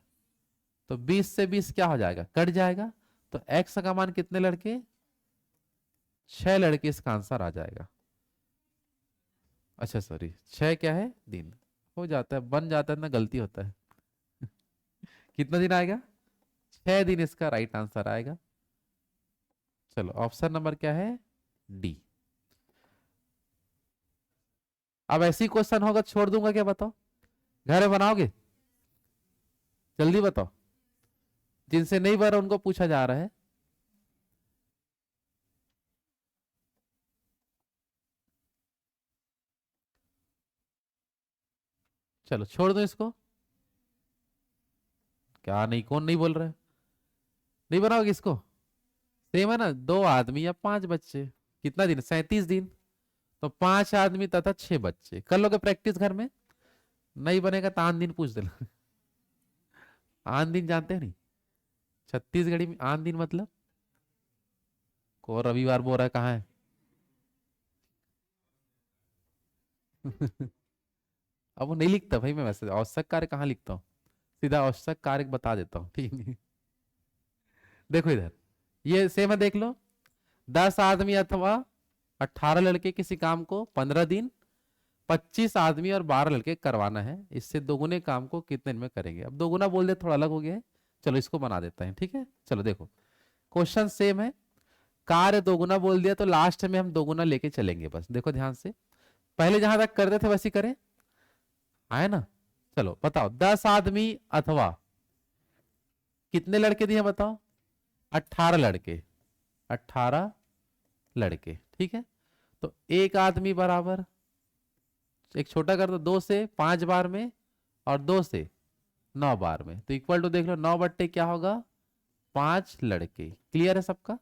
तो 20 से 20 क्या हो जाएगा, कट जाएगा। तो एक्स का मान कितने लड़के? 6 लड़के इसका आंसर आ जाएगा। अच्छा सॉरी, 6 क्या है दिन, हो जाता है, बन जाता है ना, गलती होता है। कितना दिन आएगा? 6 दिन इसका राइट आंसर आएगा। चलो ऑप्शन नंबर क्या है? डी। अब ऐसी क्वेश्चन होगा छोड़ दूंगा क्या, बताओ? घर में बनाओगे? जल्दी बताओ, जिनसे नहीं बन रहा उनको पूछा जा रहा है। चलो छोड़ दो इसको। क्या नहीं, कौन नहीं बोल रहा है? नहीं बनाओगे इसको? सेम है ना, 2 आदमी या 5 बच्चे। कितना दिन? 37 दिन। तो 5 आदमी तथा 6 बच्चे, कर लोगे प्रैक्टिस घर में? नहीं बनेगा तो आन दिन पूछ देना। आन दिन जानते हैं नहीं? छत्तीसगढ़ी में आन दिन मतलब? को रविवार बोल रहा है, कहाँ है? अब वो नहीं लिखता भाई, मैं वैसे आवश्यक कार्य कहाँ लिखता हूँ, सीधा आवश्यक कार्य बता देता हूँ, ठीक है? देखो इधर, ये सेम है, देख लो। 10 आदमी अथवा 18 लड़के किसी काम को 15 दिन, 25 आदमी और 12 लड़के करवाना है, इससे दोगुने काम को कितने दिन में करेंगे? अब दोगुना बोल दे थोड़ा अलग हो गया है, चलो इसको बना देता है, ठीक है? चलो देखो, क्वेश्चन सेम है, कार्य दोगुना बोल दिया तो लास्ट में हम दोगुना लेके चलेंगे, बस देखो ध्यान से। पहले जहां तक करते थे वैसे करें, आए ना? चलो बताओ, 10 आदमी अथवा कितने लड़के दिए बताओ? 18 लड़के। 18 लड़के, ठीक है? तो एक आदमी बराबर, एक छोटा कर दो, 2 से 5 बार में और 2 से 9 बार में, तो इक्वल टू देख लो 9 बट्टे क्या होगा? 5 लड़के। क्लियर है सबका?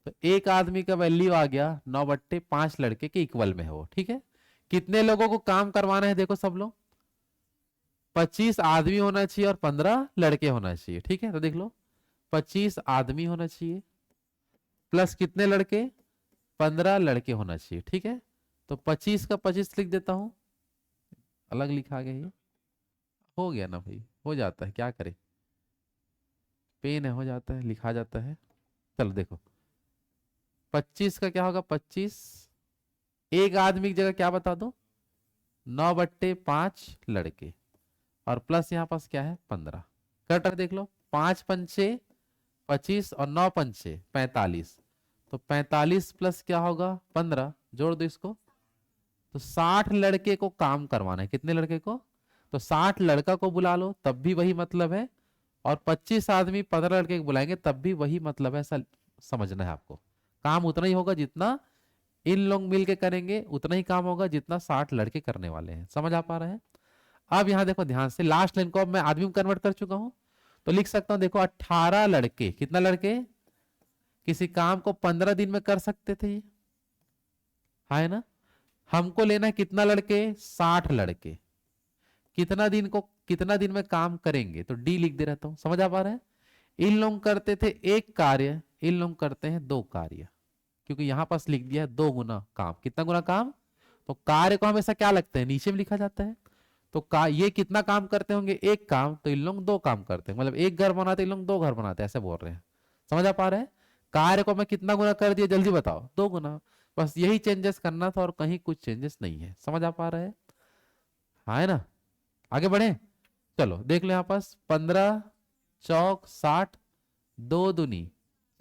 तो एक आदमी का वैल्यू आ गया 9/5 लड़के के इक्वल में है वो, ठीक है? कितने लोगों को काम करवाना है देखो सब लोग? 25 आदमी होना चाहिए और 15 लड़के होना चाहिए, ठीक है? तो देख लो, 25 आदमी होना चाहिए प्लस कितने लड़के? 15 लड़के होना चाहिए, ठीक है? तो 25 का 25 लिख देता हूं, अलग लिखा गया ये, हो गया ना भाई, हो जाता है, क्या करे, पेन है, हो जाता है, लिखा जाता है। चलो देखो, 25 का क्या होगा? 25, एक आदमी की जगह क्या बता दो? 9/5 लड़के, और प्लस यहाँ पास क्या है? 15। कट देख लो, 5 पंचे 25 और 9 पंचे 45, तो 45 प्लस क्या होगा? 15, जोड़ दो इसको। तो 60 लड़के को काम करवाना है, कितने लड़के को? तो 60 लड़का को बुला लो तब भी वही मतलब है, और 25 आदमी 15 लड़के को बुलाएंगे तब भी वही मतलब है, ऐसा समझना है आपको। काम उतना ही होगा जितना इन लोग मिलके करेंगे, उतना ही काम होगा जितना 60 लड़के करने वाले हैं। समझ आ पा रहे हैं? अब यहां देखो ध्यान से, लास्ट लाइन को अब मैं आदमी में कन्वर्ट कर चुका हूं, तो लिख सकता हूं, देखो 18 लड़के, कितना लड़के किसी काम को 15 दिन में कर सकते थे ये, हाँ है ना? हमको लेना है कितना लड़के? 60 लड़के। कितना दिन में काम करेंगे, तो डी लिख दे रहता हूं। समझ आ पा रहे हैं? इन लोग करते थे एक कार्य, इन लोग करते हैं 2 कार्य, क्योंकि यहां पास लिख दिया है 2 गुना काम। कितना गुना काम? तो कार्य को हमेशा क्या लगता है? नीचे में लिखा जाता है। तो ये कितना काम करते होंगे? एक काम, तो इन लोग 2 काम करते हैं, मतलब एक घर बनाते इन लोग 2 घर बनाते हैं, ऐसे बोल रहे हैं। समझ आ पा रहे हैं? कार्य को मैं कितना गुना कर दिया, जल्दी बताओ? 2 गुना। बस यही चेंजेस करना था और कहीं कुछ चेंजेस नहीं है। समझ आ पा रहे हैं? हाँ है ना? आगे बढ़े, चलो देख लो, यहाँ पास 15 चौक 60, 2 दूनी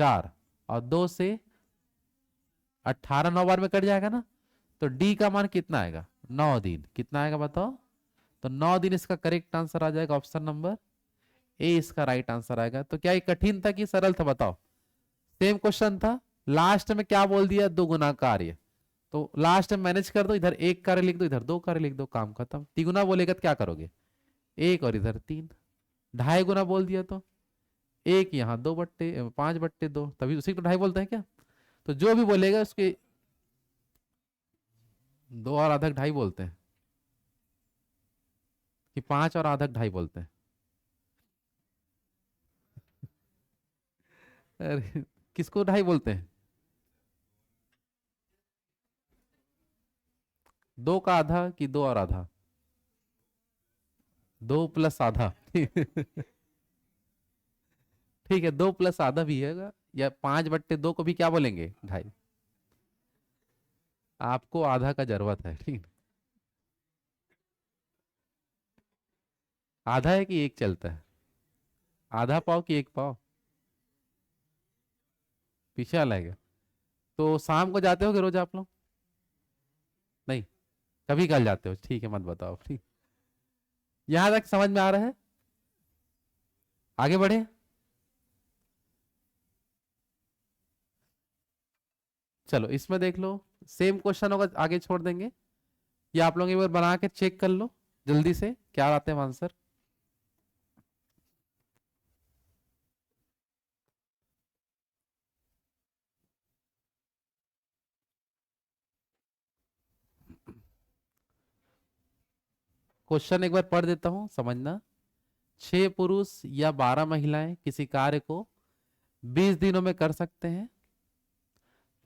4, और 2 से 18, 9 बार में कट जाएगा ना, तो डी का मान कितना आएगा? 9 दिन। कितना आएगा बताओ? तो 9 दिन इसका करेक्ट आंसर आ जाएगा, ऑप्शन नंबर ए इसका राइट आंसर आएगा। तो क्या ये कठिन था कि सरल था, बताओ? सेम क्वेश्चन था, लास्ट में क्या बोल दिया? 2 गुना कार्य, तो लास्ट में मैनेज कर दो, इधर एक कार्य लिख दो, इधर 2 कार्य लिख दो, काम खत्म। 3 गुना बोलेगा तो क्या करोगे? एक और इधर 3। 2.5 गुना बोल दिया तो एक, यहाँ 2/5/2, तभी उसी को 2.5 बोलते हैं क्या? तो जो भी बोलेगा उसके 2 और आधा 2.5 बोलते हैं, कि 5 और आधा 2.5 बोलते हैं? अरे किसको 2.5 बोलते हैं? 2 का आधा कि 2 और आधा? 2 प्लस आधा। ठीक है, 2 प्लस आधा भी है, या 5/2 को भी क्या बोलेंगे? 2.5। आपको आधा का जरूरत है, ठीक है? आधा है कि एक चलता है? आधा पाव कि एक पाव? पीछे वाला है क्या? तो शाम को जाते हो रोज आप लोग? नहीं, कभी कल जाते हो, ठीक है, मत बताओ, ठीक। यहां तक समझ में आ रहा है? आगे बढ़े। चलो इसमें देख लो, सेम क्वेश्चन होगा, आगे छोड़ देंगे। ये आप लोग एक बार बना के चेक कर लो जल्दी से, क्या आते हैं आंसर। क्वेश्चन एक बार पढ़ देता हूं, समझना। 6 पुरुष या 12 महिलाएं किसी कार्य को 20 दिनों में कर सकते हैं।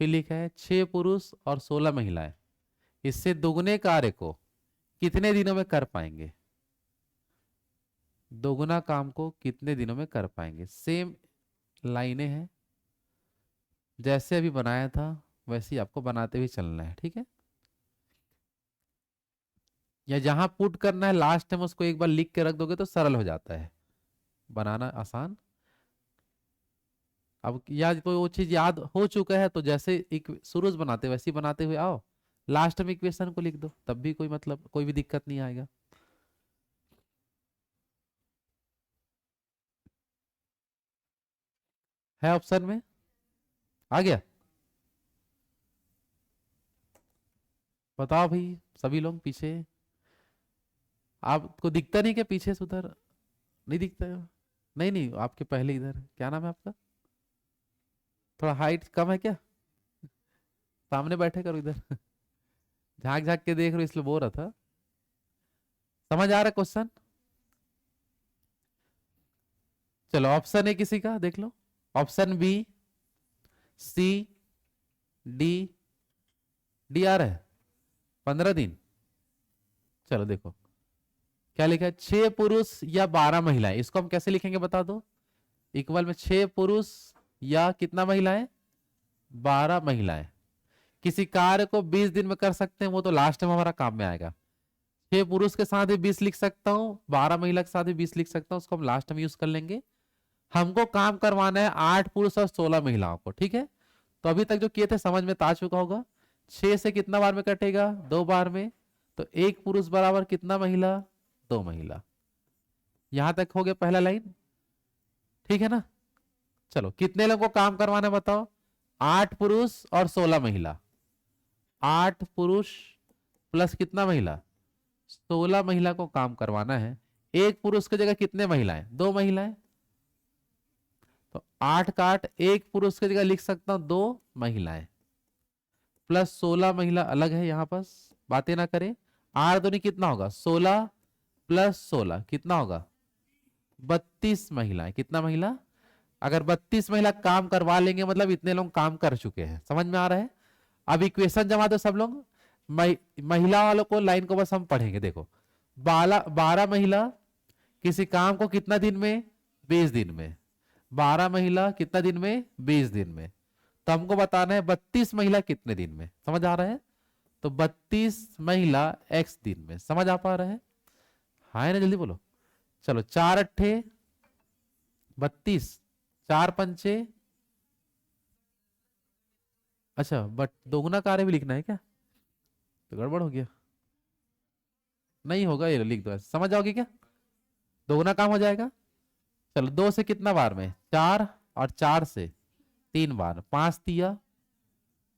फिर लिखा है 6 पुरुष और 16 महिलाएं इससे दोगुने कार्य को कितने दिनों में कर पाएंगे। दोगुना काम को कितने दिनों में कर पाएंगे। सेम लाइनें हैं, जैसे अभी बनाया था वैसे ही आपको बनाते हुए चलना है, ठीक है? या जहां पुट करना है लास्ट में उसको एक बार लिख के रख दोगे तो सरल हो जाता है, बनाना आसान। अब या तो वो चीज याद हो चुका है तो जैसे एक शुरू से बनाते वैसे ही बनाते हुए आओ, लास्ट में इक्वेशन को लिख दो, तब भी कोई मतलब कोई भी दिक्कत नहीं आएगा। है ऑप्शन में? आ गया? बताओ भाई सभी लोग पीछे। आपको दिखता नहीं क्या पीछे से उधर? नहीं दिखता है? नहीं नहीं, आपके पहले इधर क्या नाम है आपका? थोड़ा हाइट कम है क्या? सामने बैठे करो इधर। झांक झांक के देख रहे हो इसलिए बोल रहा था। समझ आ रहा है क्वेश्चन? चलो ऑप्शन है किसी का देख लो। ऑप्शन बी, सी, डी। डी आ रहा है? 15 दिन। चलो देखो क्या लिखा है, 6 पुरुष या 12 महिलाएं, इसको हम कैसे लिखेंगे बता दो। इक्वल में 6 पुरुष या कितना महिलाएं, 12 महिलाएं किसी कार्य को 20 दिन में कर सकते हैं, वो तो लास्ट में हमारा काम में आएगा। 6 पुरुष के साथ भी 20 लिख सकता हूँ, 12 महिला के साथ भी 20 लिख सकता हूँ, उसको हम लास्ट में यूज कर लेंगे। हमको काम करवाना है 8 पुरुष और 16 महिलाओं को, ठीक है? तो अभी तक जो किए थे समझ में तो आ चुका होगा। 6 से कितना बार में कटेगा, 2 बार में। तो 1 पुरुष बराबर कितना महिला, 2 महिला। यहां तक हो गया पहला लाइन, ठीक है ना? चलो कितने लोगों को काम करवाना है बताओ। 8 पुरुष और 16 महिला। 8 पुरुष प्लस कितना महिला, 16 महिला को काम करवाना है। 1 पुरुष की जगह कितने महिलाएं, 2 महिलाएं। तो 8 का 8, 1 पुरुष की जगह लिख सकता हूं 2 महिलाएं प्लस 16 महिला अलग है, यहां पर बातें ना करें। 8 दूनी कितना होगा, 16 प्लस 16 कितना होगा, 32 महिलाएं। कितना महिला? अगर 32 महिला काम करवा लेंगे मतलब इतने लोग काम कर चुके हैं। समझ में आ रहा है? अब इक्वेशन जमा दो सब लोग। महिला वालों को लाइन को बस हम पढ़ेंगे, देखो। 12 महिला किसी काम को कितना दिन में, 20 दिन में। 12 महिला कितना दिन में, 20 दिन में। तो हमको बताना है 32 महिला कितने दिन में। समझ आ रहा है? तो 32 महिला x दिन में। समझ आ पा रहा है? हाँ है ना, जल्दी बोलो। चलो 4 अट्ठे 32, 4 पंचे। अच्छा बट दोगुना कार्य भी लिखना है क्या? तो गड़बड़ हो गया। नहीं होगा, ये लिख दो, समझ जाओगे क्या? दोगुना काम हो जाएगा। चलो 2 से कितना बार में, 4, और 4 से 3 बार, 5 तिया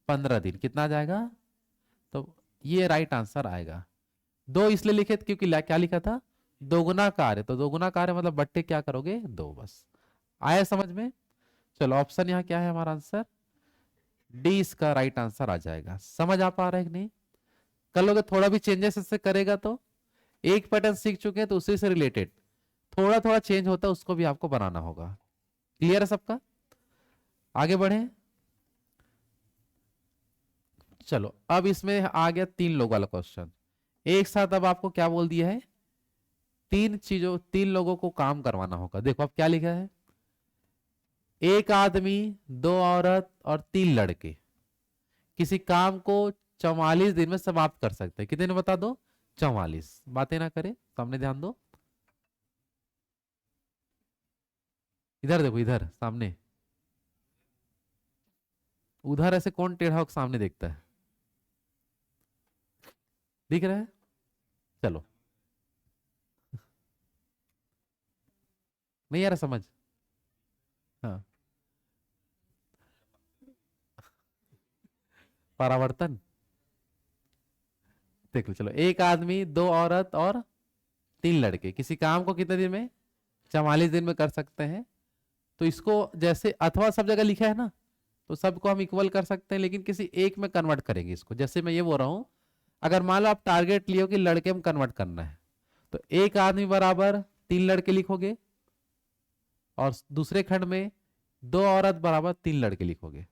15 दिन, कितना आ जाएगा? तो ये राइट आंसर आएगा। 2 इसलिए लिखे थे क्योंकि क्या लिखा था, दोगुना कार्य। तो दोगुना कार्य मतलब बट्टे क्या करोगे, 2 बस। आया समझ में? चलो ऑप्शन यहाँ क्या है हमारा आंसर, डी इसका राइट आंसर आ जाएगा। समझ आ पा रहा है कि नहीं? कल अगर थोड़ा भी चेंजेस इससे करेगा तो, एक पैटर्न सीख चुके हैं तो उसी से रिलेटेड थोड़ा थोड़ा चेंज होता है, उसको भी आपको बनाना होगा। क्लियर है सबका? आगे बढ़े। चलो अब इसमें आ गया 3 लोग वाला क्वेश्चन। एक साथ अब आपको क्या बोल दिया है, 3 चीजों 3 लोगों को काम करवाना होगा। देखो अब क्या लिखा है, 1 आदमी, 2 औरत और 3 लड़के किसी काम को 44 दिन में समाप्त कर सकते हैं। कितने दिन बता दो? 44। बातें ना करे, सामने ध्यान दो। इधर देखो, इधर सामने। उधर ऐसे कौन टेढ़ा होकर सामने देखता है? दिख रहा है? चलो, नहीं आ रहा समझ? हाँ, परावर्तन। देख लो, चलो, एक आदमी, दो औरत और तीन लड़के किसी काम को कितने दिन में? 44 दिन में कर सकते हैं। तो इसको जैसे अथवा सब जगह लिखा है ना, तो सबको हम इक्वल कर सकते हैं, लेकिन किसी एक में कन्वर्ट करेंगे इसको। जैसे मैं ये बोल रहा हूं, अगर मान लो आप टारगेट लियो कि लड़के में कन्वर्ट करना है, तो एक आदमी बराबर तीन लड़के लिखोगे, और दूसरे खंड में दो औरत बराबर तीन लड़के लिखोगे।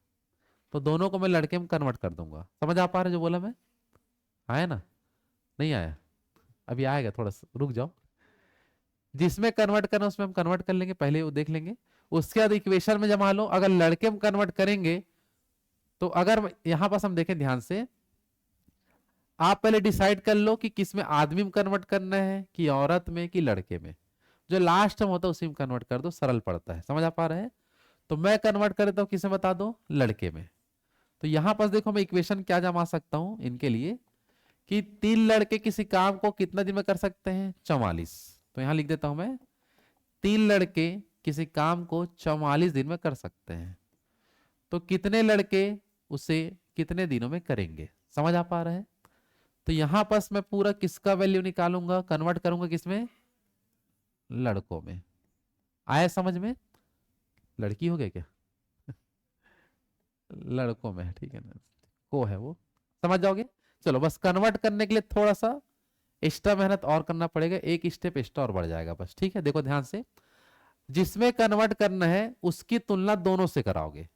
तो दोनों को मैं लड़के में कन्वर्ट कर दूंगा। समझ आ पा रहे जो बोला मैं? आया ना? नहीं आया? अभी आएगा, थोड़ा सा रुक जाओ। जिसमें कन्वर्ट करना उसमें हम कन्वर्ट कर लेंगे, पहले वो देख लेंगे। उसके बाद इक्वेशन में जमा लो। अगर लड़के में कन्वर्ट करेंगे, तो अगर यहां पास हम देखें ध्यान से, आप पहले डिसाइड कर लो कि किस में आदमी में कन्वर्ट करना है, कि औरत में, कि लड़के में। जो लास्ट में होता है उसी में कन्वर्ट कर दो, सरल पड़ता है। समझ आ पा रहे हैं? तो मैं कन्वर्ट कर देता हूं, किसे बता दो? लड़के में। तो यहां पास देखो, मैं इक्वेशन क्या जमा सकता हूं इनके लिए, कि तीन लड़के किसी काम को कितना दिन में कर सकते हैं? 44। तो यहां लिख देता हूं मैं, तीन लड़के किसी काम को 44 दिन में कर सकते हैं। तो कितने लड़के उसे कितने दिनों में करेंगे? समझ आ पा रहे हैं? तो यहां पास मैं पूरा किसका वैल्यू निकालूंगा, कन्वर्ट करूंगा किसमें? लड़कों में। आया समझ में? लड़की हो गया क्या? लड़कों में है, ठीक है ना? को है वो, समझ जाओगे। चलो, बस कन्वर्ट करने के लिए थोड़ा सा एक्स्ट्रा मेहनत और करना पड़ेगा, एक स्टेप एक्स्ट्रा और बढ़ जाएगा बस। ठीक है, देखो ध्यान से। जिसमें कन्वर्ट करना है उसकी तुलना दोनों से कराओगे।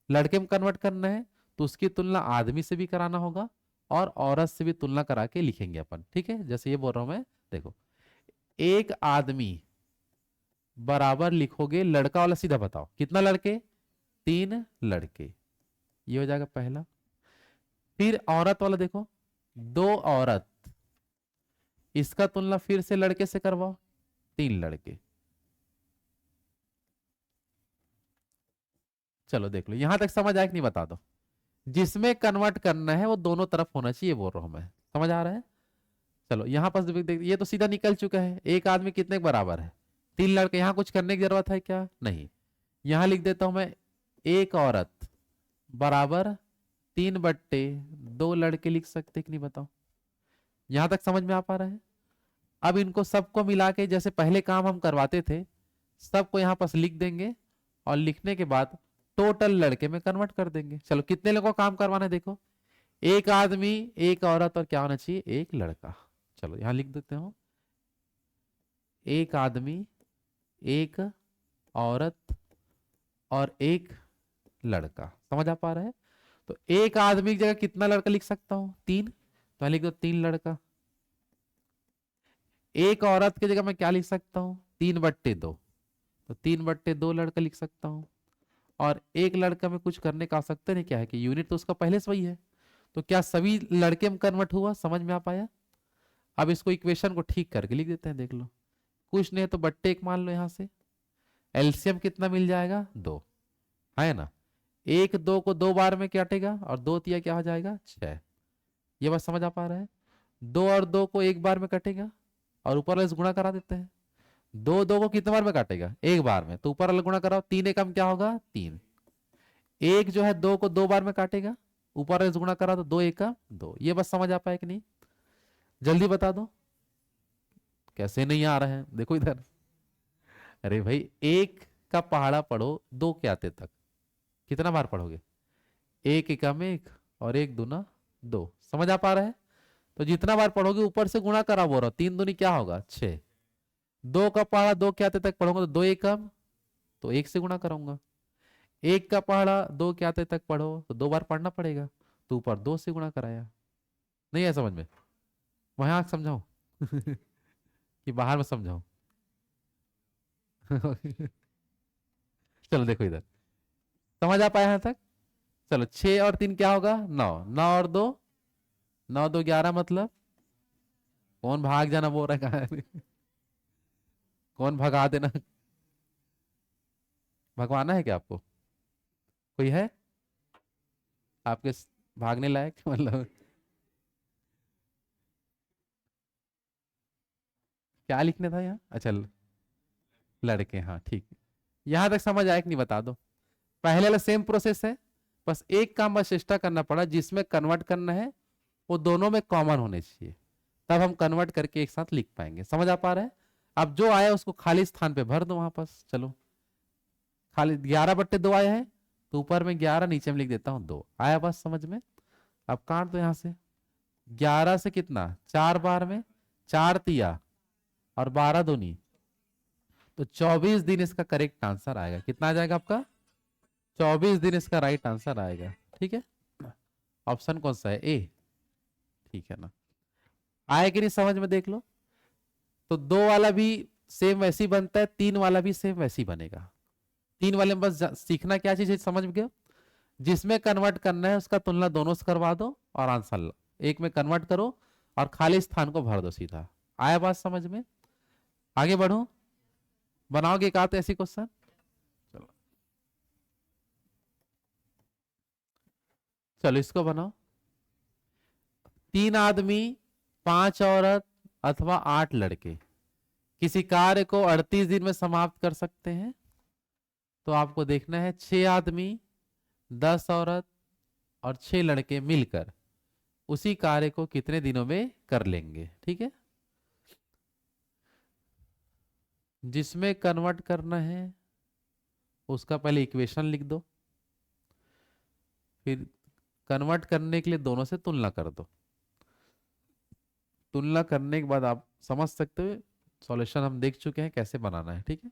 लड़के में कन्वर्ट करना है तो उसकी तुलना आदमी से भी कराना होगा, और औरत से भी तुलना करा के लिखेंगे अपन। ठीक है, जैसे ये बोल रहा हूं मैं, देखो, एक आदमी बराबर लिखोगे, लड़का वाला सीधा बताओ कितना लड़के? तीन लड़के। ये हो जाएगा पहला। फिर औरत वाला देखो, दो औरत, इसका तुलना फिर से लड़के से करवाओ, तीन लड़के। चलो देख लो, यहां तक समझ आया कि नहीं बता दो। जिसमें कन्वर्ट करना है वो दोनों तरफ होना चाहिए, बोल रहा हूं मैं। समझ आ रहा है? चलो, यहां पर ये तो सीधा निकल चुका है। एक आदमी कितने के बराबर है? तीन लड़के। यहां कुछ करने की जरूरत है क्या? नहीं। यहां लिख देता हूं मैं, एक औरत बराबर तीन बट्टे दो लड़के लिख सकते कि नहीं, बताओ। यहां तक समझ में आ पा रहा है? अब इनको सबको मिला के जैसे पहले काम हम करवाते थे, सबको यहां पास लिख देंगे, और लिखने के बाद टोटल लड़के में कन्वर्ट कर देंगे। चलो, कितने लोगों को काम करवाना है देखो, एक आदमी, एक औरत, और क्या होना चाहिए? एक लड़का। चलो यहां लिख देते हो, एक आदमी, एक औरत, और एक लड़का। समझ आ पा रहा है? तो एक आदमी की जगह कितना लड़का लिख सकता हूं? तीन। तो मैं लिख दो तीन लड़का। एक औरत की जगह मैं क्या लिख सकता हूं? तीन बट्टे दो। तो तीन बट्टे दो लड़का लिख सकता हूं। और एक लड़का में कुछ करने का आवश्यकता नहीं, क्या है कि यूनिट तो उसका पहले से वही है। तो क्या सभी लड़के में कन्वर्ट हुआ? समझ में आ पाया? अब इसको इक्वेशन को ठीक करके लिख देते हैं, देख लो। कुछ नहीं है तो बट्टे एक मान लो यहां से। एलसीएम कितना मिल जाएगा? दो। है ना? एक दो को दो बार में काटेगा, और दो तिया क्या हो जाएगा? छह। ये बात समझ आ पा रहा है? दो और दो को एक बार में कटेगा, और ऊपर वाले से गुणा करा देते हैं। दो दो को कितने बार में काटेगा? एक बार में। तो ऊपर वाला गुणा कराओ, तीन एकम क्या होगा? तीन। एक जो है दो को दो बार में काटेगा, ऊपर वाले से गुणा करा तो दो एकम दो। ये बस समझ आ पाए कि नहीं? जल्दी बता दो। कैसे नहीं आ रहा है? देखो इधर। अरे भाई, एक का पहाड़ा पढ़ो दो के आते तक, कितना बार पढ़ोगे? एक एकम एक, और एक दूना दो। समझ आ पा रहा है? तो जितना बार पढ़ोगे ऊपर से गुणा करा, बोल रहा हूं। तीन दूनी क्या होगा? छह। दो का पहाड़ा दो के आते तक पढ़ोगे तो दो एकम, तो एक से गुणा करूंगा। एक का पहाड़ा दो के आते तक पढ़ो तो दो बार पढ़ना पड़ेगा, तो ऊपर दो से गुणा कराया। नहीं है समझ में? वहां समझाऊं? कि बाहर में समझाऊं? चलो देखो इधर, समझ आ पाया यहां तक? चलो, छह और तीन क्या होगा? नौ। नौ और दो 9 2 11 मतलब कौन भाग जाना बोल रहा है? कहाँ है? कौन भगा देना? भगवाना है क्या आपको? कोई है आपके भागने लायक मतलब? क्या लिखने था यहाँ? अच्छा लड़के, हाँ ठीक है। यहां तक समझ आया कि नहीं बता दो। पहले वाला सेम प्रोसेस है, बस एक काम बस एक्स्ट्रा करना पड़ा, जिसमें कन्वर्ट करना है वो दोनों में कॉमन होने चाहिए, तब हम कन्वर्ट करके एक साथ लिख पाएंगे। समझ आ पा रहा है? अब जो आया उसको खाली स्थान पे भर दो वहां पास। चलो, खाली 11/2 आया है तो ऊपर में 11, नीचे में लिख देता हूं 2। आया बात समझ में? अब काट दो यहां से। 11 से कितना, 4 बार में 4 तिया और 12 दूनी, तो 24 दिन इसका करेक्ट आंसर आएगा। कितना आ जाएगा आपका? 24 दिन इसका राइट आंसर आएगा। ठीक है, ऑप्शन कौन सा है? ए। ठीक है ना? आए कि नहीं समझ में? देख लो, तो 2 वाला भी सेम वैसे ही बनता है, 3 वाला भी सेम वैसे ही बनेगा। 3 वाले में बस सीखना क्या चीज है, समझ में गया? जिसमें कन्वर्ट करना है उसका तुलना दोनों से करवा दो और आंसर एक में कन्वर्ट करो और खाली स्थान को भर दो सीधा। आया बात समझ में? आगे बढ़ो, बनाओगे एक आध ऐसी क्वेश्चन। चलो चलो इसको बनाओ। 3 आदमी, 5 औरत अथवा 8 लड़के किसी कार्य को 38 दिन में समाप्त कर सकते हैं, तो आपको देखना है 6 आदमी, 10 औरत और 6 लड़के मिलकर उसी कार्य को कितने दिनों में कर लेंगे। ठीक है, जिसमें कन्वर्ट करना है उसका पहले इक्वेशन लिख दो, फिर कन्वर्ट करने के लिए दोनों से तुलना कर दो। तुलना करने के बाद आप समझ सकते हो, सॉल्यूशन हम देख चुके हैं कैसे बनाना है। ठीक है,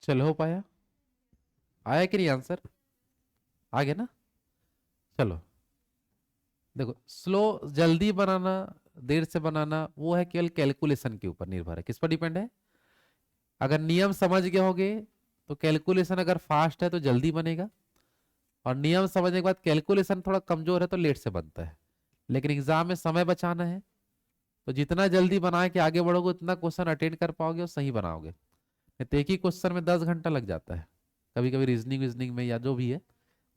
चलो हो पाया? आया कि नहीं आंसर? आ गया ना? चलो देखो, स्लो जल्दी बनाना देर से बनाना वो है केवल कैलकुलेशन के ऊपर निर्भर है। किस पर डिपेंड है? अगर नियम समझ गए होगे तो कैलकुलेशन अगर फास्ट है तो जल्दी बनेगा, और नियम समझने के बाद कैलकुलेशन थोड़ा कमजोर है तो लेट से बनता है। लेकिन एग्जाम में समय बचाना है तो जितना जल्दी बना के आगे बढ़ोगे उतना क्वेश्चन अटेंड कर पाओगे और सही बनाओगे। नहीं तो एक ही क्वेश्चन में 10 घंटा लग जाता है कभी कभी, रीजनिंग विजनिंग में या जो भी है,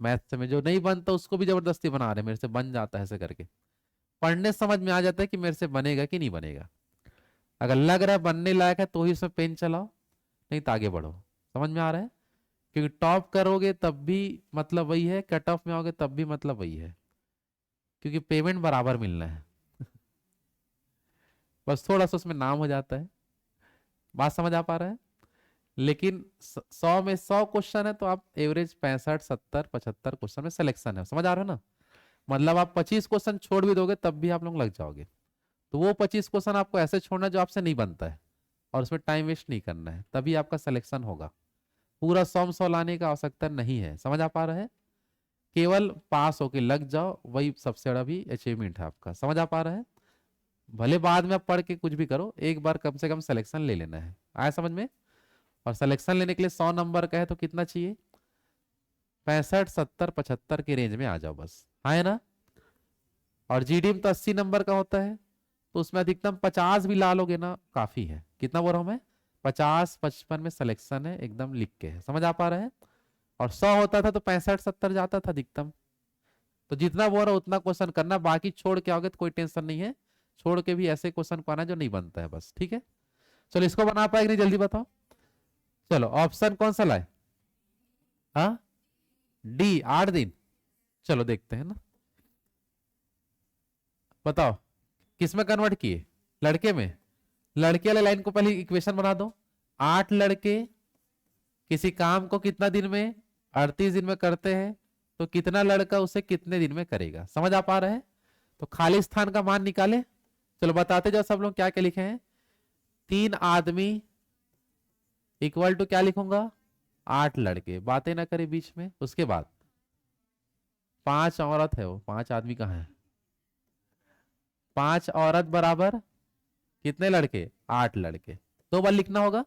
मैथ्स में जो नहीं बनता उसको भी जबरदस्ती बना रहे, मेरे से बन जाता है ऐसे करके। पढ़ने से समझ में आ जाता है कि मेरे से बनेगा कि नहीं बनेगा। अगर लग रहा है बनने लायक है तो ही उसमें पेन चलाओ, नहीं तो आगे बढ़ो। समझ में आ रहा है? क्योंकि टॉप करोगे तब भी मतलब वही है, कट ऑफ में आओगे तब भी मतलब वही है, क्योंकि पेमेंट बराबर मिलना है। बस थोड़ा सा उसमें नाम हो जाता है। बात समझ आ पा रहा है? लेकिन 100 में 100 क्वेश्चन है तो आप एवरेज 65 70 75 क्वेश्चन में सिलेक्शन है। समझ आ रहा है ना? मतलब आप 25 क्वेश्चन छोड़ भी दोगे तब भी आप लोग लग जाओगे। तो वो 25 क्वेश्चन आपको ऐसे छोड़ना जो आपसे नहीं बनता है और उसमें टाइम वेस्ट नहीं करना है, तभी आपका सिलेक्शन होगा। पूरा 100 लाने का आवश्यकता नहीं है। समझ आ पा रहा है? केवल पास होके लग जाओ, वही सबसे बड़ा भी अचीवमेंट है आपका। समझ आ पा रहा है? भले बाद में आप पढ़ के कुछ भी करो, एक बार कम से कम सिलेक्शन ले लेना है। आया समझ में? और सिलेक्शन लेने के लिए 100 नंबर का है तो कितना चाहिए? 65 70 75 के रेंज में आ जाओ बस। हाँ है ना? और जीडी में तो 80 नंबर का होता है, तो उसमें अधिकतम 50 भी ला लोगे ना काफी है। कितना बोल रहा हूं मैं? 50 55 में सिलेक्शन है, एकदम लिख के है। समझ आ पा रहा है? और 100 होता था तो 65 70 जाता था अधिकतम। तो जितना बोल रहा हूं उतना क्वेश्चन करना, बाकी छोड़ के आओगे तो कोई टेंशन नहीं है। छोड़ के भी ऐसे क्वेश्चन को आना जो नहीं बनता है बस। ठीक है, चलो इसको बना पाएगा नहीं जल्दी बताओ। चलो ऑप्शन कौन सा लाए? हाँ, डी 8 दिन। चलो देखते हैं ना। बताओ किस में कन्वर्ट किए, लड़के में। लड़के वाले लाइन को पहले इक्वेशन बना दो। 8 लड़के किसी काम को कितना दिन में, 38 दिन में करते हैं, तो कितना लड़का उसे कितने दिन में करेगा। समझ आ पा रहा है। तो खाली स्थान का मान निकाले। चलो बताते जाओ सब लोग क्या क्या लिखे हैं। 3 आदमी इक्वल टू क्या लिखूंगा, 8 लड़के, बातें ना करे बीच में। उसके बाद 5 औरत है, वो 5 आदमी कहाँ है, 5 औरत बराबर कितने लड़के, 8 लड़के। 2 बार लिखना होगा।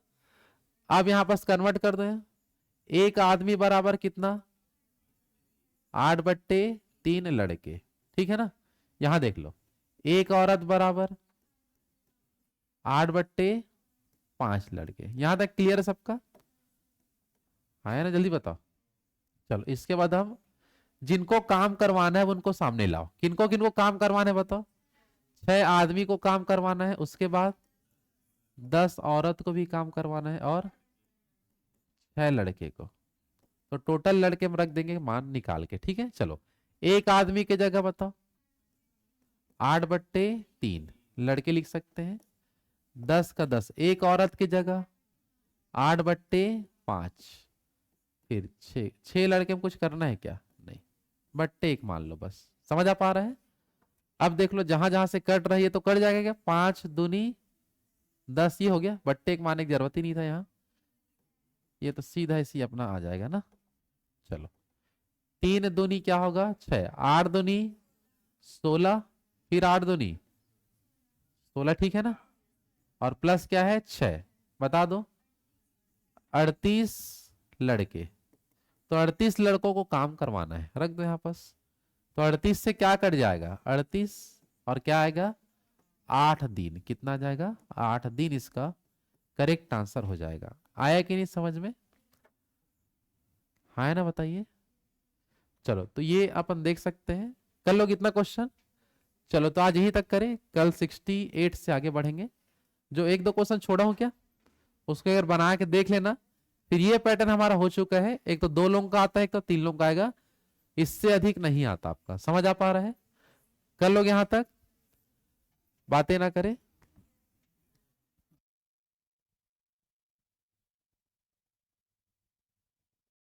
अब यहां पर कन्वर्ट कर दो। 1 आदमी बराबर कितना, 8/3 लड़के, ठीक है ना। यहां देख लो, 1 औरत बराबर 8/5 लड़के। यहां तक क्लियर है सबका, है ना। जल्दी बताओ। चलो इसके बाद हम जिनको काम करवाना है उनको सामने लाओ। किनको किनको काम करवाना है बताओ। 6 आदमी को काम करवाना है, उसके बाद 10 औरत को भी काम करवाना है, और 6 लड़के को। तो टोटल लड़के हम रख देंगे मान निकाल के, ठीक है। चलो 1 आदमी की जगह बताओ 8/3 लड़के लिख सकते हैं। 10 का 10, 1 औरत की जगह 8/5, फिर 6 लड़के में कुछ करना है क्या, नहीं, बट्टे 1 मान लो बस। समझ आ पा रहा है। अब देख लो जहां जहां से कट रही है तो कट जाएगा क्या, 5 दूनी 10, ये हो गया। बट्टे 1 मानने की जरूरत ही नहीं था यहाँ, ये तो सीधा इसी अपना आ जाएगा ना। चलो 3 दूनी क्या होगा 6, 8 दूनी 16, फिर 8 दूनी 16, ठीक है ना। और प्लस क्या है 6, बता दो 38 लड़के। तो 38 लड़कों को काम करवाना है, रख दो यहां पास। तो 38 से क्या कट जाएगा 38, और क्या आएगा 8 दिन। कितना जाएगा 8 दिन, इसका करेक्ट आंसर हो जाएगा। आया कि नहीं समझ में, है ना, बताइए। चलो तो ये अपन देख सकते हैं। कर लो कितना क्वेश्चन। चलो तो आज यही तक करें, कल 68 से आगे बढ़ेंगे। जो 1-2 क्वेश्चन छोड़ा हूं क्या, उसको अगर बना के देख लेना। फिर ये पैटर्न हमारा हो चुका है। एक तो 2 लोगों का आता है, एक तो 3 लोगों का आएगा, इससे अधिक नहीं आता आपका। समझ आ पा रहा है। कर लोग यहां तक, बातें ना करें।